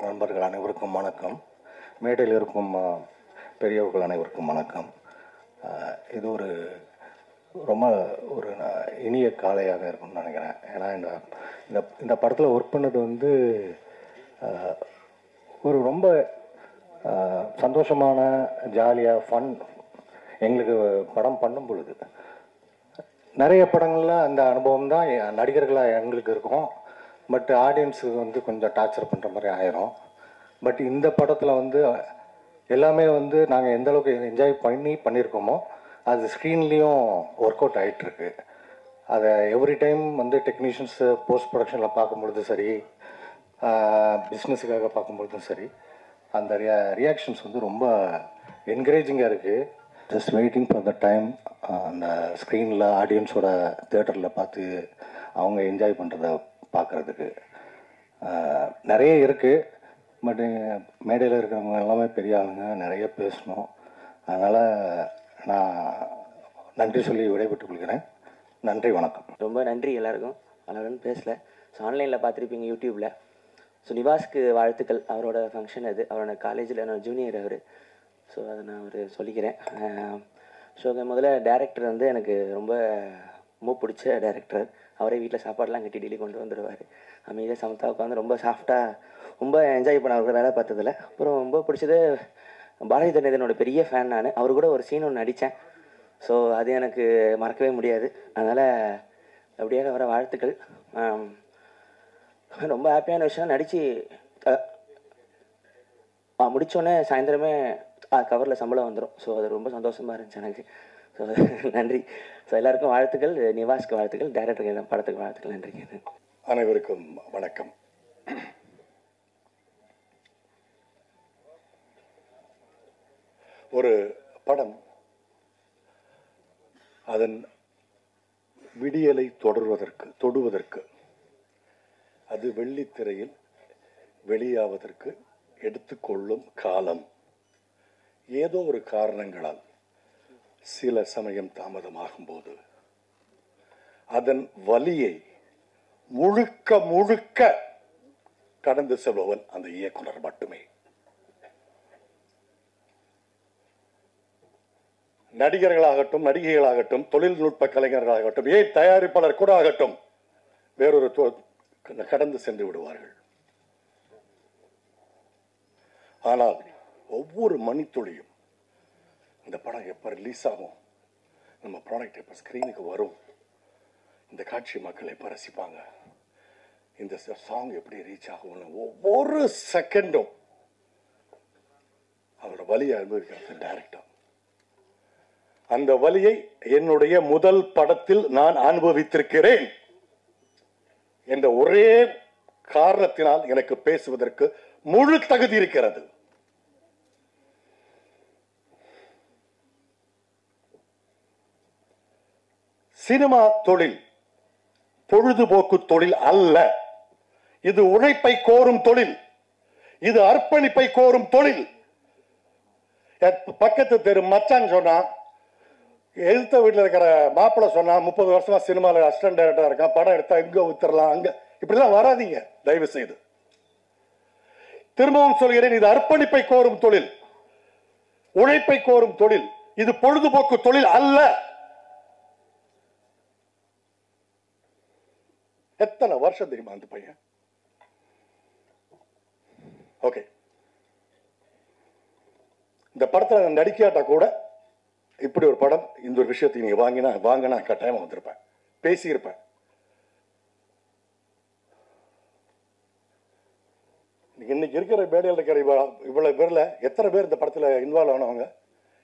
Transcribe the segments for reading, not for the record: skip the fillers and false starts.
நண்பர்கள் அனைவருக்கும் வணக்கம். மேடையில் இருக்கும் பெரியவர்கள் அனைவருக்கும் வணக்கம். இது ஒரு ரொம்ப ஒரு இனிய காலையாக இருக்கும்னு நினைக்கிறேன். ஏன்னா இந்த இந்த படத்தில் ஒர்க் பண்ணது வந்து ஒரு ரொம்ப சந்தோஷமான ஜாலியாக ஃபன். எங்களுக்கு படம் பண்ணும் பொழுது நிறைய படங்களில் அந்த அனுபவம் தான் நடிகர்களாக எங்களுக்கு இருக்கும். பட் ஆடியன்ஸுக்கு வந்து கொஞ்சம் டார்ச்சர் பண்ணுற மாதிரி ஆயிரும். பட் இந்த படத்தில் வந்து எல்லாமே வந்து நாங்கள் எந்த அளவுக்கு என்ஜாய் பண்ணியிருக்கோமோ அது ஸ்க்ரீன்லேயும் ஒர்க் அவுட் ஆகிட்டுருக்கு. அதை எவ்ரி டைம் வந்து டெக்னீஷியன்ஸு போஸ்ட் ப்ரொடக்ஷனில் பார்க்கும்பொழுது சரி, பிஸ்னஸுக்காக பார்க்கும்பொழுதும் சரி, அந்த ரியாக்ஷன்ஸ் வந்து ரொம்ப என்கரேஜிங்காக இருக்குது. Just waiting for the time அந்த ஸ்க்ரீனில் ஆடியன்ஸோட தேட்டரில் பார்த்து அவங்க என்ஜாய் பண்ணுறத பார்க்குறதுக்கு நிறைய இருக்குது. பட் மேடையில் இருக்கிறவங்க எல்லாமே பெரிய ஆளுங்க, நிறைய பேசணும். அதனால் நான் நன்றி சொல்லி விடைபெற்றுக் கொள்கிறேன். நன்றி, வணக்கம். ரொம்ப நன்றி எல்லாருக்கும். பலருன்னு பேசல. ஸோ ஆன்லைனில் பார்த்துருப்பீங்க யூடியூப்பில். ஸோ நிவாஸ்க்கு வாழ்த்துக்கள். அவரோட ஃபங்க்ஷன் அது. அவரோட காலேஜில் என்னோட ஜூனியர் அவர். ஸோ அதை நான் சொல்லிக்கிறேன். ஸோ முதல்ல டேரக்டர் வந்து எனக்கு ரொம்ப பிடிச்ச டேரக்டர். அவரே வீட்டில் சாப்பாடெலாம் கட்டி டெய்லி கொண்டு வந்துடுவார். அமைதியாக சமத்தா உட்காந்து ரொம்ப சாஃப்டாக ரொம்ப என்ஜாய் பண்ண அவருக்கு வேலை பார்த்ததில்ல. அப்புறம் ரொம்ப பிடிச்சது பாரதி தண்டனோட பெரிய ஃபேன் நான். அவர் கூட ஒரு சீன் ஒன்று நடித்தேன். ஸோ அது எனக்கு மறக்கவே முடியாது. அதனால் அப்படியே வர வாழ்த்துக்கள். ரொம்ப ஹாப்பியான விஷயம், நடித்து முடித்தோடனே சாயந்தரமே கவரில் சம்பளம் வந்துடும். ஸோ அது ரொம்ப சந்தோஷமாக இருந்துச்சு எனக்கு. ஸோ நன்றி. ஸோ எல்லாருக்கும் வாழ்த்துக்கள். நிவாஸ்க்கு வாழ்த்துக்கள், டைரக்டருக்கு படத்துக்கு வாழ்த்துக்கள். நன்றி. அனைவருக்கும் வணக்கம். ஒரு படம் அதன் விடியலை தொடுவதற்கு அது வெள்ளித்திரையில் வெளியாவதற்கு எடுத்துக்கொள்ளும் காலம் ஏதோ ஒரு காரணங்களால் சில சமயம் தாமதமாகும் போது அதன் வலியை முழுக்க கடந்து செல்பவன் அந்த இயக்குனர் மட்டுமே. நடிகர்களாகட்டும், நடிகைகளாகட்டும், தொழில்நுட்ப கலைஞர்களாகட்டும், ஏன் தயாரிப்பாளர் கூட ஆகட்டும், வேறொரு கடந்து சென்று விடுவார்கள். ஆனால் ஒவ்வொரு மணித்துளியும் இந்த படம் எப்ப ரிலீஸ் ஆகும், நம்ம ப்ராடக்ட் எப்ப ஸ்கிரீனுக்கு வரும், இந்த காட்சி மக்கள் எப்ப ரசிப்பாங்க, இந்த சாங் எப்படி ரீச் ஆகும், ஒவ்வொரு செகண்டும் அவரோட வலியை அனுபவிக்கிறது டைரக்டர். அந்த வலியை என்னுடைய முதல் படத்தில் நான் அனுபவித்திருக்கிறேன் என்ற ஒரே காரணத்தினால் எனக்கு பேசுவதற்கு முழு தகுதி இருக்கிறது. சினிமா தொழில் பொழுதுபோக்கு தொழில் அல்ல. இது உழைப்பை கோரும் தொழில். இது அர்ப்பணிப்பை கோரும் தொழில். பக்கத்து தெரு மச்சான் சொன்னா, எழுத்த வீட்டில் இருக்கிற மாப்பிள்ளை சொன்னா 30 வருஷமா சினிமாவில் அசிஸ்டன்ட் டைரக்டரா இருக்கான், படம் எடுத்தா இங்க வித்துறலாம், அங்க இப்படிலாம் வராதீங்க தயவு செய்து. திரும்பவும் சொல்கிறேன், இது அர்ப்பணிப்பை கோரும் தொழில், உழைப்பை கோரும் தொழில். இது பொழுதுபோக்கு தொழில் அல்ல. எத்தனை வருஷம் தெரியுமா அந்த பையன்? ஓகே, இந்த படத்துல நடிக்காட்டா கூட இப்படி ஒரு படம், இந்த ஒரு விஷயத்தை நீங்க வாங்கினா கட்டாயமா வந்திருப்பேன், பேசியிருப்பேன். இன்னைக்கு இருக்கிற மேடையில் இருக்கிற இவ்வளவு பேர்ல எத்தனை பேர் இந்த படத்துல இன்வால்வ் ஆனவங்க,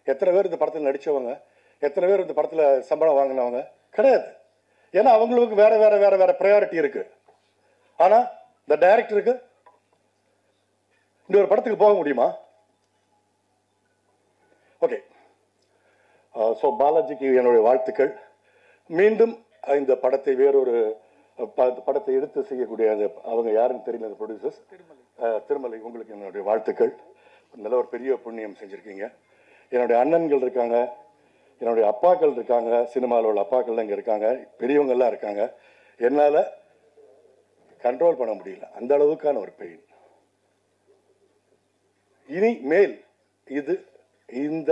எத்தனை பேர் இந்த படத்தில் நடிச்சவங்க, எத்தனை பேர் இந்த படத்துல சம்பளம் வாங்கினவங்க? கிடையாது. ஏன்னா அவங்களுக்கு வேற வேற வேற வேற ப்ரையாரிட்டி இருக்கு. ஆனா இந்த டைரக்டருக்கு இந்த ஒரு படத்துக்கு போக முடியுமா? ஓகே, ஸோ பாலாஜிக்கு என்னுடைய வாழ்த்துக்கள். மீண்டும் இந்த படத்தை வேறொரு படத்தை எடுத்து செய்யக்கூடிய அவங்க யாருன்னு தெரியல, அந்த ப்ரொடியூசர்ஸ் திருமலை, உங்களுக்கு என்னுடைய வாழ்த்துக்கள். நல்ல ஒரு பெரிய புண்ணியம் செஞ்சுருக்கீங்க. என்னுடைய அண்ணன்கள் இருக்காங்க, என்னுடைய அப்பாக்கள் இருக்காங்க, சினிமாவில் உள்ள அப்பாக்கள் இங்கே இருக்காங்க, பெரியவங்கெல்லாம் இருக்காங்க. என்னால் கண்ட்ரோல் பண்ண முடியல, அந்த அளவுக்கான ஒரு பெயின். இனிமேல் இது இந்த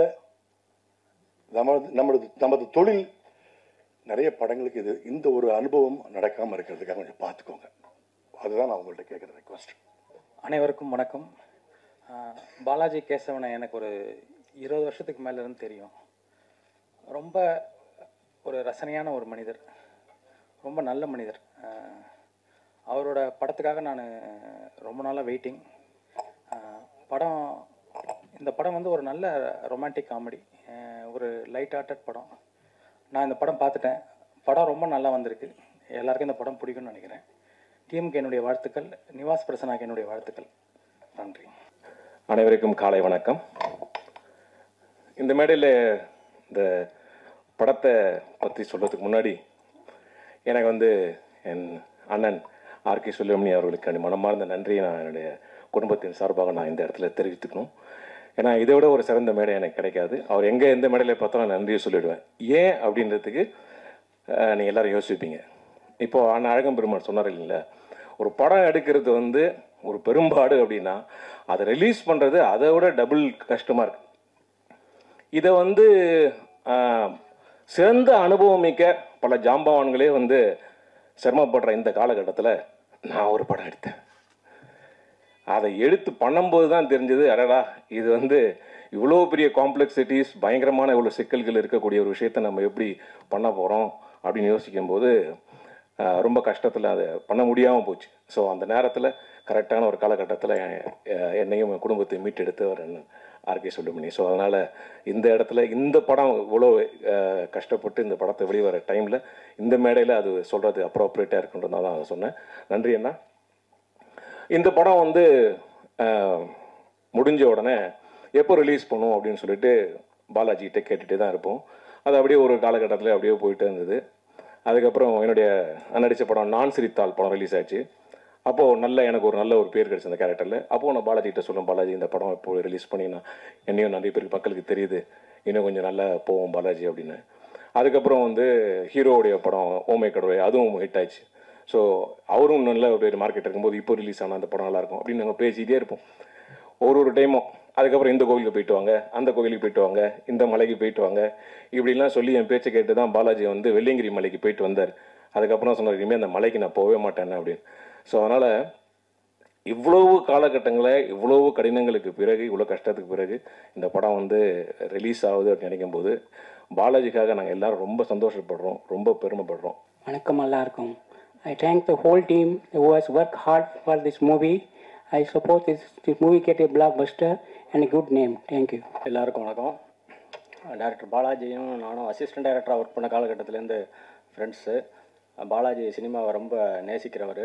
நமது தொழில் நிறைய படங்களுக்கு இந்த ஒரு அனுபவம் நடக்காமல் இருக்கிறதுக்காக கொஞ்சம் பார்த்துக்கோங்க. அதுதான் நான் உங்கள்கிட்ட கேட்குற ரெக்வஸ்ட். அனைவருக்கும் வணக்கம். பாலாஜி கேசவனை எனக்கு ஒரு 20 வருஷத்துக்கு மேலேருந்து தெரியும். ரொம்ப ஒரு ரசனையான ஒரு மனிதர், ரொம்ப நல்ல மனிதர். அவரோட படத்துக்காக நான் ரொம்ப நாளாக வெயிட்டிங். இந்த படம் வந்து ஒரு நல்ல ரொமான்டிக் காமெடி, ஒரு லைட் ஹார்ட்டட் படம். நான் இந்த படம் பார்த்துட்டேன். படம் ரொம்ப நல்லா வந்திருக்கு. எல்லாருக்கும் இந்த படம் பிடிக்கும்னு நினைக்கிறேன். டீமுக்கு என்னுடைய வாழ்த்துக்கள், நிவாஸ் பிரசன்னாக்கு என்னுடைய வாழ்த்துக்கள். நன்றி. அனைவருக்கும் காலை வணக்கம். இந்த மேடையில் இந்த படத்தை பற்றி சொல்கிறதுக்கு முன்னாடி எனக்கு வந்து என் அண்ணன் ஆர்கே சுல்யமணி அவர்களுக்கு மனமார்ந்த நன்றியை நான் என்னுடைய குடும்பத்தின் சார்பாக நான் இந்த இடத்துல தெரிவித்துக்கணும். ஏன்னா இதை விட ஒரு சிறந்த மேடை எனக்கு கிடைக்காது. அவர் எங்கே எந்த மேடையில் பார்த்தாலும் நான் நன்றியை சொல்லிவிடுவேன். ஏன் அப்படின்றதுக்கு நீங்கள் எல்லோரும் யோசிப்பீங்க. இப்போது அண்ணன் அழகம் பெருமாள் சொன்னார் இல்லைங்களா, ஒரு படம் எடுக்கிறது வந்து ஒரு பெரும்பாடு அப்படின்னா அதை ரிலீஸ் பண்ணுறது அதை விட டபுள் கஷ்டமாக இருக்குது. இதை வந்து சிறந்த அனுபவம் மிக்க பல ஜாம்பவான்களே வந்து சிரமப்படுற இந்த காலகட்டத்தில் நான் ஒரு படம் எடுத்தேன். அதை எடுத்து பண்ணும்போது தான் தெரிஞ்சது, அடடா இது வந்து இவ்வளோ பெரிய காம்ப்ளெக்சிட்டிஸ், பயங்கரமான இவ்வளோ சிக்கல்கள் இருக்கக்கூடிய ஒரு விஷயத்தை நம்ம எப்படி பண்ண போகிறோம் அப்படின்னு யோசிக்கும்போது ரொம்ப கஷ்டத்தில் அதை பண்ண முடியாமல் போச்சு. ஸோ அந்த நேரத்தில் கரெக்டான ஒரு காலகட்டத்தில் என்னையும் என் குடும்பத்தை மீட்டெடுத்தவர் ஆர்கே சுல்யமணி. ஸோ அதனால் இந்த இடத்துல இந்த படம் இவ்வளோ கஷ்டப்பட்டு இந்த படத்தை வெளிவர டைமில் இந்த மேடையில் அது சொல்கிறது அப்ரோப்ரியேட்டாக இருக்குன்றதுனால தான் அதை சொன்னேன். நன்றி அண்ணா. இந்த படம் வந்து முடிஞ்ச உடனே எப்போ ரிலீஸ் பண்ணும் அப்படின்னு சொல்லிட்டு பாலாஜிகிட்ட கேட்டுகிட்டே தான் இருப்போம். அது அப்படியே ஒரு காலகட்டத்தில் அப்படியே போயிட்டு இருந்தது. அதுக்கப்புறம் என்னுடைய நடித்த படம் நான் சிரித்தால் படம் ரிலீஸ் ஆச்சு. அப்போது எனக்கு ஒரு நல்ல ஒரு பேர் கிடச்சி அந்த கேரக்டரில். அப்போது நான் பாலாஜிகிட்ட சொல்லுவேன், பாலாஜி இந்த படம் இப்போ ரிலீஸ் பண்ணினா என்னையும் நிறைய பேருக்கு மக்களுக்கு தெரியுது, இன்னும் கொஞ்சம் நல்லா போவோம் பாலாஜி அப்படின்னு. அதுக்கப்புறம் வந்து ஹீரோவுடைய படம் ஓமை கடவுளை, அதுவும் ஹிட் ஆயிடுச்சு. ஸோ அவரும் நல்ல ஒரு மார்க்கெட் இருக்கும்போது இப்போ ரிலீஸ் ஆனால் அந்த படம் நல்லாயிருக்கும் அப்படின்னு நாங்கள் பேசிக்கிட்டே இருப்போம் ஒரு டைமும். அதுக்கப்புறம் இந்த கோவிலுக்கு போயிட்டு வாங்க, அந்த கோவிலுக்கு போயிட்டு வாங்க, இந்த மலைக்கு போயிட்டு வாங்க, இப்படிலாம் சொல்லி என் பேச்சை கேட்டு தான் பாலாஜி வந்து வெள்ளியங்கிரி மலைக்கு போயிட்டு வந்தார். அதுக்கப்புறம் சொன்னார், இனிமேல் அந்த மலைக்கு நான் போகவே மாட்டேன்னு அப்படின்னு. ஸோ அதனால் இவ்வளவு காலகட்டங்களில் இவ்வளவு கடினங்களுக்கு பிறகு, இவ்வளோ கஷ்டத்துக்கு பிறகு இந்த படம் வந்து ரிலீஸ் ஆகுது அப்படின்னு நினைக்கும் போது பாலாஜிக்காக நாங்கள் எல்லோரும் ரொம்ப சந்தோஷப்படுறோம், ரொம்ப பெருமைப்படுறோம். வணக்கம் எல்லாருக்கும். I thank the whole team who has worked hard for this movie. I support this movie get a blockbuster and a good name. Thank you. எல்லாருக்கும் வணக்கம். டைரக்டர் பாலாஜியும் நானும் அசிஸ்டன்ட் டைரக்டராக ஒர்க் பண்ண காலகட்டத்திலேருந்து ஃப்ரெண்ட்ஸு. பாலாஜி சினிமாவை ரொம்ப நேசிக்கிறவர்,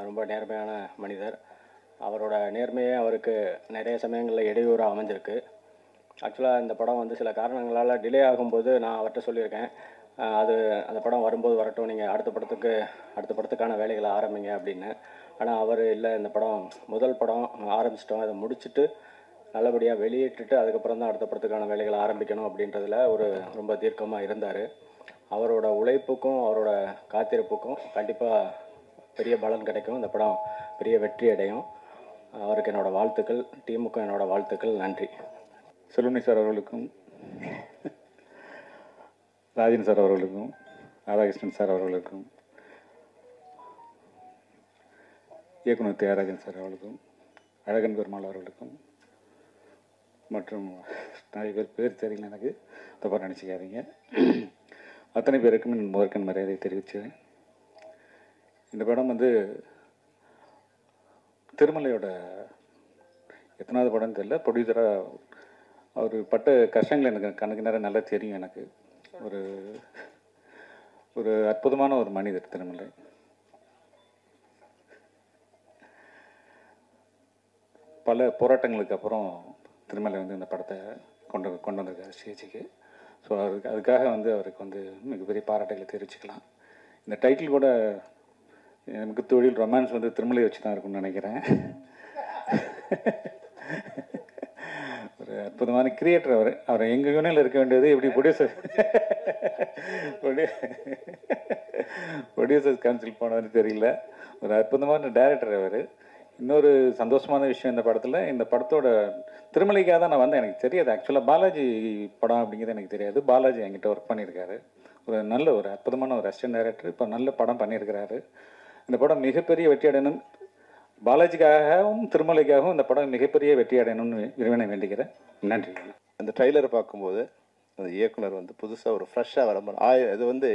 ரொம்ப நேர்மையான மனிதர். அவரோட நேர்மையே அவருக்கு நிறைய சமயங்களில் இடையூறாக அமைஞ்சிருக்கு. ஆக்சுவலாக இந்த படம் வந்து சில காரணங்களால் டிலே ஆகும்போது நான் அவர்கிட்ட சொல்லியிருக்கேன், அந்த படம் வரும்போது வரட்டும், நீங்கள் அடுத்த படத்துக்கான வேலைகளை ஆரம்பிங்க அப்படின்னு. ஆனால் அவர் இல்லை, இந்த படம் முதல் படம் ஆரம்பிச்சிட்டோம், அதை முடிச்சுட்டு நல்லபடியாக வெளியிட்டுட்டு அதுக்கப்புறம் தான் அடுத்த படத்துக்கான வேலைகளை ஆரம்பிக்கணும் அப்படின்றதுல ரொம்ப தீர்க்கமாக இருந்தார். அவரோட உழைப்புக்கும் அவரோட காத்திருப்புக்கும் கண்டிப்பாக பெரிய பலன் கிடைக்கும். இந்த படம் பெரிய வெற்றி அடையும். அவருக்கு என்னோடய வாழ்த்துக்கள், டீமுக்கும் என்னோடய வாழ்த்துக்கள். நன்றி. செல்வமணி சார் அவர்களுக்கும், ராஜன் சார் அவர்களுக்கும், ராதாகிருஷ்ணன் சார் அவர்களுக்கும், இயக்குனர் தியாகராஜன் சார் அவர்களுக்கும், அழகன் பெருமாள் அவர்களுக்கும் மற்றும் நிறைய பேர் தெரியல எனக்கு, தப்பாக நினச்சிக்காதீங்க. அத்தனை பேருக்கும் முதற்கண் மரியாதை தெரிவித்தேன். இந்த படம் வந்து திருமலையோட எத்தனாவது படம்னு தெரியல, ப்ரொடியூசராக அவர் பட்ட கஷ்டங்கள் எனக்கு கணக்கு நேரம் நல்லா தெரியும். எனக்கு ஒரு அற்புதமான ஒரு மனிதர் திருமலை. பல போராட்டங்களுக்கு அப்புறம் திருமலை வந்து இந்த படத்தை கொண்டு வந்திருக்காரு ஸ்டேஜுக்கு. ஸோ அதுக்காக வந்து அவருக்கு வந்து மிகப்பெரிய பாராட்டுகளை தெரிவிச்சுக்கலாம். இந்த டைட்டில் கூட எனக்கு தொழில் ரொமான்ஸ் வந்து திருமலை வச்சு தான் இருக்கும்னு நினைக்கிறேன். ஒரு அற்புதமான கிரியேட்டர் அவர் எங்கள் யூனியனில் இருக்க வேண்டியது எப்படி ப்ரொடியூசர்ஸ் கவுன்சில் போனதுன்னு தெரியல. ஒரு அற்புதமான டைரக்டர் அவர். இன்னொரு சந்தோஷமான விஷயம் இந்த படத்தில், இந்த படத்தோட திருமலைக்காக தான் நான் வந்தேன். எனக்கு தெரியாது ஆக்சுவலாக பாலாஜி படம் அப்படிங்கிறது எனக்கு தெரியாது. பாலாஜி என்கிட்ட ஒர்க் பண்ணியிருக்காரு. ஒரு நல்ல ஒரு அற்புதமான ஒரு அசிஸ்டன்ட் டைரக்டர். இப்போ நல்ல படம் பண்ணியிருக்கிறாரு. இந்த படம் மிகப்பெரிய வெற்றி அடையணும், பாலாஜிக்காகவும் திருமலைக்காகவும் இந்த படம் மிகப்பெரிய வெற்றி அடையணும்னு இறைவனை வேண்டிக்கிறேன். நன்றி. அந்த ட்ரைலரை பார்க்கும்போது அந்த இயக்குனர் வந்து புதுசாக ஒரு ஃப்ரெஷ்ஷாக வர இது வந்து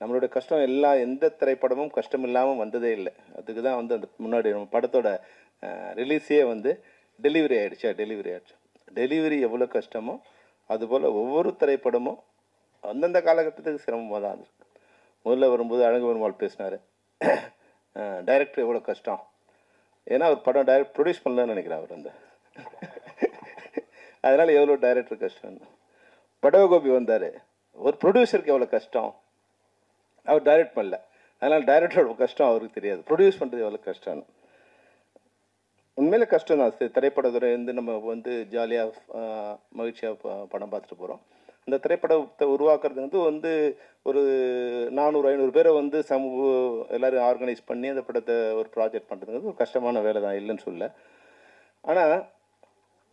நம்மளோட கஷ்டம் எந்த திரைப்படமும் கஷ்டம் இல்லாமல் வந்ததே இல்லை. அதுக்கு தான் வந்து அந்த முன்னாடி நம்ம படத்தோட ரிலீஸே வந்து டெலிவரி ஆகிடுச்சு. டெலிவரி எவ்வளோ கஷ்டமோ அதுபோல் ஒவ்வொரு திரைப்படமும் அந்தந்த காலகட்டத்துக்கு சிரமமாக தான் இருந்துருக்கு. முதல்ல வரும்போது அழகு பெருமாள் பேசினார், டைரக்டர் எவ்வளோ கஷ்டம், ஏன்னா ஒரு படம் ப்ரொடியூஸ் பண்ணலன்னு நினைக்கிறேன் அவர் அந்த அதனால் எவ்வளோ டைரக்டர் கஷ்டம். படவகோபி வந்தார், ஒரு ப்ரொடியூசருக்கு எவ்வளோ கஷ்டம், அவர் டைரக்ட் பண்ணல, அதனால் டைரக்டரோட கஷ்டம் அவருக்கு தெரியாது, ப்ரொடியூஸ் பண்ணுறது எவ்வளோ கஷ்டம்னு. உண்மையிலே கஷ்டம் தான். திரைப்படத்துறை வந்து நம்ம வந்து ஜாலியாக மகிழ்ச்சியாக படம் பார்த்துட்டு போகிறோம். அந்த திரைப்படத்தை உருவாக்குறது வந்து ஒரு 400-500 பேரை வந்து எல்லோரும் ஆர்கனைஸ் பண்ணி அந்த படத்தை ஒரு ப்ராஜெக்ட் பண்ணுறதுங்கிறது ஒரு கஷ்டமான வேலை தான், இல்லைன்னு சொல்ல. ஆனால்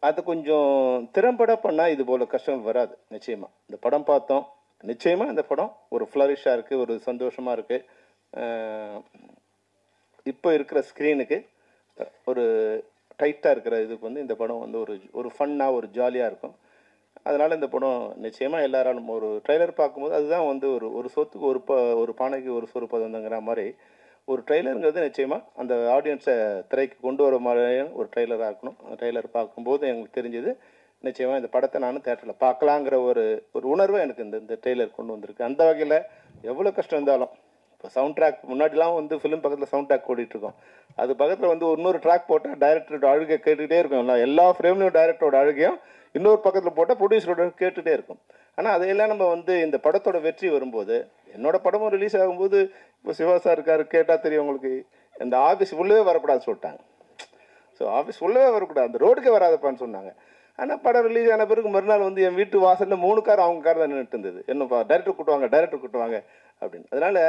அது கொஞ்சம் திறம்பட பண்ணால் இது போல் கஷ்டம் வராது. நிச்சயமாக இந்த படம் பார்த்தோம், நிச்சயமாக இந்த படம் ஒரு ஃப்ளரிஷாக இருக்குது, ஒரு சந்தோஷமாக இருக்குது. இப்போ இருக்கிற ஸ்க்ரீனுக்கு ஒரு டைட்டாக இருக்கிற இதுக்கு வந்து இந்த படம் வந்து ஒரு ஃபன்னாக ஒரு ஜாலியாக இருக்கும். அதனால் இந்த படம் நிச்சயமாக எல்லாராலும் ஒரு ட்ரெய்லர் பார்க்கும்போது அதுதான் வந்து ஒரு சொத்துக்கு ஒரு பானைக்கு ஒரு சோறு பதங்கிற மாதிரி ஒரு ட்ரெய்லருங்கிறது நிச்சயமாக அந்த ஆடியன்ஸை திரைக்கு கொண்டு வர மாதிரியான ஒரு ட்ரெய்லராக இருக்கணும். ட்ரெய்லர் பார்க்கும்போது எங்களுக்கு தெரிஞ்சது நிச்சயமாக இந்த படத்தை நானும் தேட்டரில் பார்க்கலாங்கிற ஒரு உணர்வை எனக்கு இந்த ட்ரெய்லர் கொண்டு வந்திருக்கு. அந்த வகையில் எவ்வளோ கஷ்டம் இருந்தாலும் இப்போ சவுண்ட் ட்ராக் முன்னாடிலாம் வந்து ஃபிலிம் பக்கத்தில் சவுண்ட் ட்ராக் ஓடிட்டுருக்கோம், அது பக்கத்தில் வந்து இன்னொரு ட்ராக் போட்டால் டைரக்டரோட அழுகை கேட்டுகிட்டே இருக்கும். எல்லா ஃப்ரேம்லையும் டைரக்டரோட அழுகையும் இன்னொரு பக்கத்தில் போட்டால் ப்ரொடியூசரோட கேட்டுகிட்டே இருக்கும். ஆனால் அதையெல்லாம் நம்ம வந்து இந்த படத்தோட வெற்றி வரும்போது, என்னோட படமும் ரிலீஸ் ஆகும்போது இப்போ சிவா சார் இருக்கார், கேட்டால் தெரியும் உங்களுக்கு, இந்த ஆஃபீஸ் உள்ளவே வரக்கூடாதுன்னு சொல்லிட்டாங்க. ஸோ ஆஃபீஸ் உள்ளவே வரக்கூடாது, அந்த ரோடுக்கே வராதப்பான்னு சொன்னாங்க. ஆனால் படம் ரிலீஸ் ஆன பிறகு மறுநாள் வந்து என் வீட்டு வாசலில் 3 கார் அவங்க கார் தான் நின்றுட்டு இருந்தது. என்னப்பா டைரக்டர் கூட்டுவாங்க அப்படின்னு. அதனால்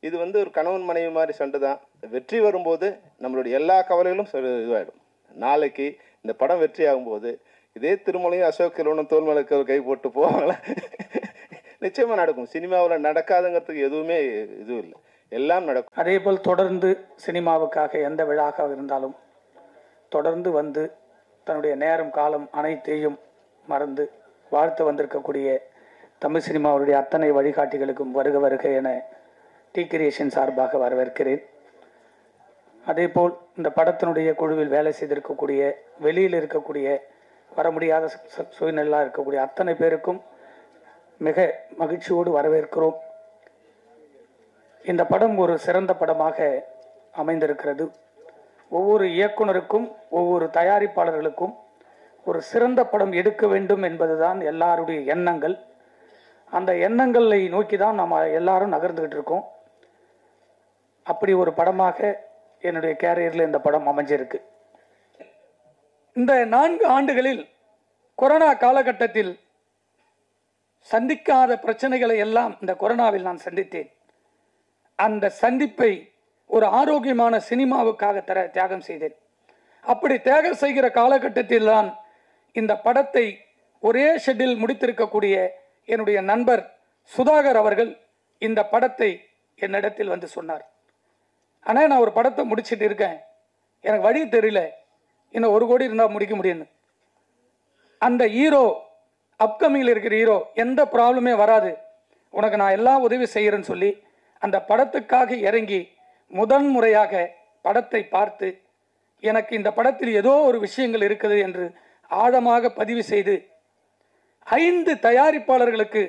இது வந்து ஒரு கணவன் மனைவி மாதிரி சண்டை தான். வெற்றி வரும்போது நம்மளுடைய எல்லா கவலைகளும் இதுவாகிடும். நாளைக்கு இந்த படம் வெற்றி ஆகும்போது இதே திருமலையும் அசோக் செல்வனும் தோல்மலைக்கு கை போட்டு போவாங்களா? நிச்சயமாக நடக்கும். சினிமாவில் நடக்காதுங்கிறதுக்கு எதுவுமே இதுவும் இல்லை, எல்லாம் நடக்கும். அதே போல் தொடர்ந்து சினிமாவுக்காக எந்த விழாவாக இருந்தாலும் தொடர்ந்து வந்து தன்னுடைய நேரம் காலம் அனைத்தையும் மறந்து வாழ்த்து வந்திருக்கக்கூடிய தமிழ் சினிமாவுடைய அத்தனை வழிகாட்டிகளுக்கும் வருக என டி கிரியேஷன் சார்பாக வரவேற்கிறேன். அதேபோல் இந்த படத்தினுடைய குழுவில் வேலை செய்திருக்கக்கூடிய, வெளியில் இருக்கக்கூடிய, வர முடியாத சூழ்நிலையாக இருக்கக்கூடிய அத்தனை பேருக்கும் மிக மகிழ்ச்சியோடு வரவேற்கிறோம். இந்த படம் ஒரு சிறந்த படமாக அமைந்திருக்கிறது. ஒவ்வொரு இயக்குனருக்கும் ஒவ்வொரு தயாரிப்பாளர்களுக்கும் ஒரு சிறந்த படம் எடுக்க வேண்டும் என்பதுதான் எல்லாருடைய எண்ணங்கள். அந்த எண்ணங்களை நோக்கி தான் நம்ம எல்லாரும் நகர்ந்துகிட்டு இருக்கோம். அப்படி ஒரு படமாக என்னுடைய கேரியரில் இந்த படம் அமைஞ்சிருக்கு. இந்த 4 ஆண்டுகளில் கொரோனா காலகட்டத்தில் சந்திக்காத பிரச்சனைகளை எல்லாம் இந்த கொரோனாவில் நான் சந்தித்தேன். அந்த சந்திப்பை ஒரு ஆரோக்கியமான சினிமாவுக்காக தியாகம் செய்தேன். அப்படி தியாகம் செய்கிற காலகட்டத்தில் தான் இந்த படத்தை ஒரே ஷெட்டில் முடித்திருக்கக்கூடிய என்னுடைய நண்பர் சுதாகர் அவர்கள் இந்த படத்தை என்னிடத்தில் வந்து சொன்னார், ஆனால் நான் ஒரு படத்தை முடிச்சுட்டு இருக்கேன், எனக்கு வழி தெரியல, இன்னும் 1 கோடி இருந்தால் முடிக்க முடியும்னு. அந்த ஹீரோ, அப்கமிங்கில் இருக்கிற ஹீரோ, எந்த ப்ராப்ளமே வராது, உனக்கு நான் எல்லா உதவி செய்கிறேன்னு சொல்லி அந்த படத்துக்காக இறங்கி முதன் முறையாக படத்தை பார்த்து எனக்கு இந்த படத்தில் ஏதோ ஒரு விஷயங்கள் இருக்குது என்று ஆழமாக பதிவு செய்து 5 தயாரிப்பாளர்களுக்கு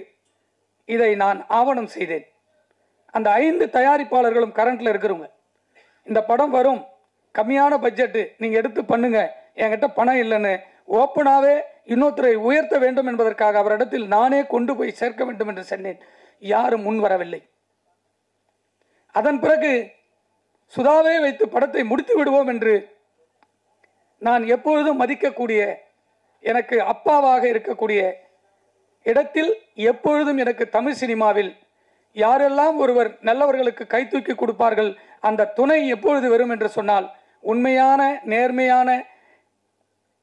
இதை நான் ஆவணம் செய்தேன். அந்த 5 தயாரிப்பாளர்களும் கரண்ட்ல இருக்கிறவங்க. இந்த படம் வரும், கம்மியான பட்ஜெட்டு, நீங்கள் எடுத்து பண்ணுங்க, என்கிட்ட பணம் இல்லைன்னு ஓப்பனாகவே இன்னொருத்தரை உயர்த்த வேண்டும் என்பதற்காக அவரிடத்தில் நானே கொண்டு போய் சேர்க்க வேண்டும் என்று சொன்னேன். யாரும் முன் வரவில்லை. அதன் பிறகு சுதாவே வைத்து படத்தை முடித்து விடுவோம் என்று நான் எப்பொழுதும் மதிக்கக்கூடிய, எனக்கு அப்பாவாக இருக்கக்கூடிய இடத்தில் எப்பொழுதும் எனக்கு தமிழ் சினிமாவில் யாரெல்லாம் ஒருவர் நல்லவர்களுக்கு கை தூக்கி கொடுப்பார்கள், அந்த துணை எப்பொழுது வரும் என்று சொன்னால் உண்மையான நேர்மையான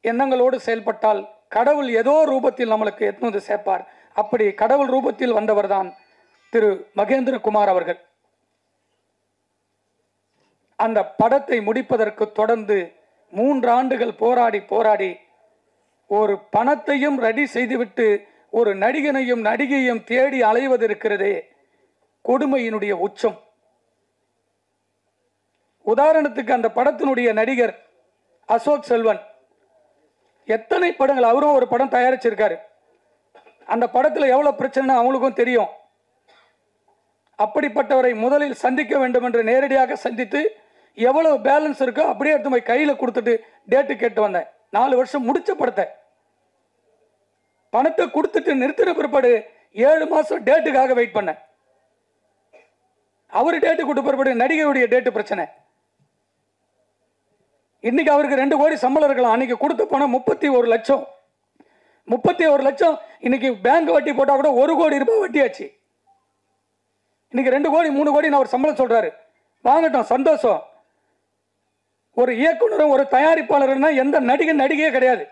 எண்ணங்களோடு செயல்பட்டால் கடவுள் ஏதோ ரூபத்தில் நம்மளுக்கு எத்தனை சேர்ப்பார். அப்படி கடவுள் ரூபத்தில் வந்தவர் தான் திரு மகேந்திரகுமார் அவர்கள். அந்த படத்தை முடிப்பதற்கு தொடர்ந்து 3 ஆண்டுகள் போராடி ஒரு பணத்தையும் ரெடி செய்துவிட்டு ஒரு நடிகனையும் நடிகையும் தேடி அலைவது இருக்கிறதே, கொடுமையினுடைய உச்சம். உதாரணத்துக்கு அந்த படத்தினுடைய நடிகர் அசோக் செல்வன் எத்தனை படங்கள், அவரும் ஒரு படம் தயாரிச்சிருக்காரு. அந்த படத்தில் எவ்வளவு பிரச்சனை அவங்களுக்கும் தெரியும். அப்படிப்பட்டவரை முதலில் சந்திக்க வேண்டும் என்று நேரடியாக சந்தித்து எவ்வளவு பேலன்ஸ் இருக்கோ அப்படியே எடுத்து போய் கையில் கொடுத்துட்டு டேட்டு கேட்டு வந்தேன். 4 வருஷம் முடிச்ச படத்தை பணத்தை கொடுத்துட்டு நிறுத்தின பிற்பாடு 7 மாசம் டேட்டுக்காக வெயிட் பண்ணேன். அவரு டேட்டு கொடுத்த பிற்பாடு நடிகையுடைய டேட்டு பிரச்சனை. இன்னைக்கு அவருக்கு 2 கோடி சம்பளம் இருக்கலாம். அன்னைக்கு கொடுத்த பணம் 31 லட்சம். 31 லட்சம் இன்னைக்கு பேங்க் வட்டி போட்டா கூட 1 கோடி ரூபாய் வட்டி ஆச்சு. இன்னைக்கு 2 கோடி 3 கோடி அவர் சம்பளம் சொல்றாரு. வாங்கட்டும், சந்தோஷம். ஒரு இயக்குனரும் ஒரு தயாரிப்பாளர்னா எந்த நடிகையே கிடையாது.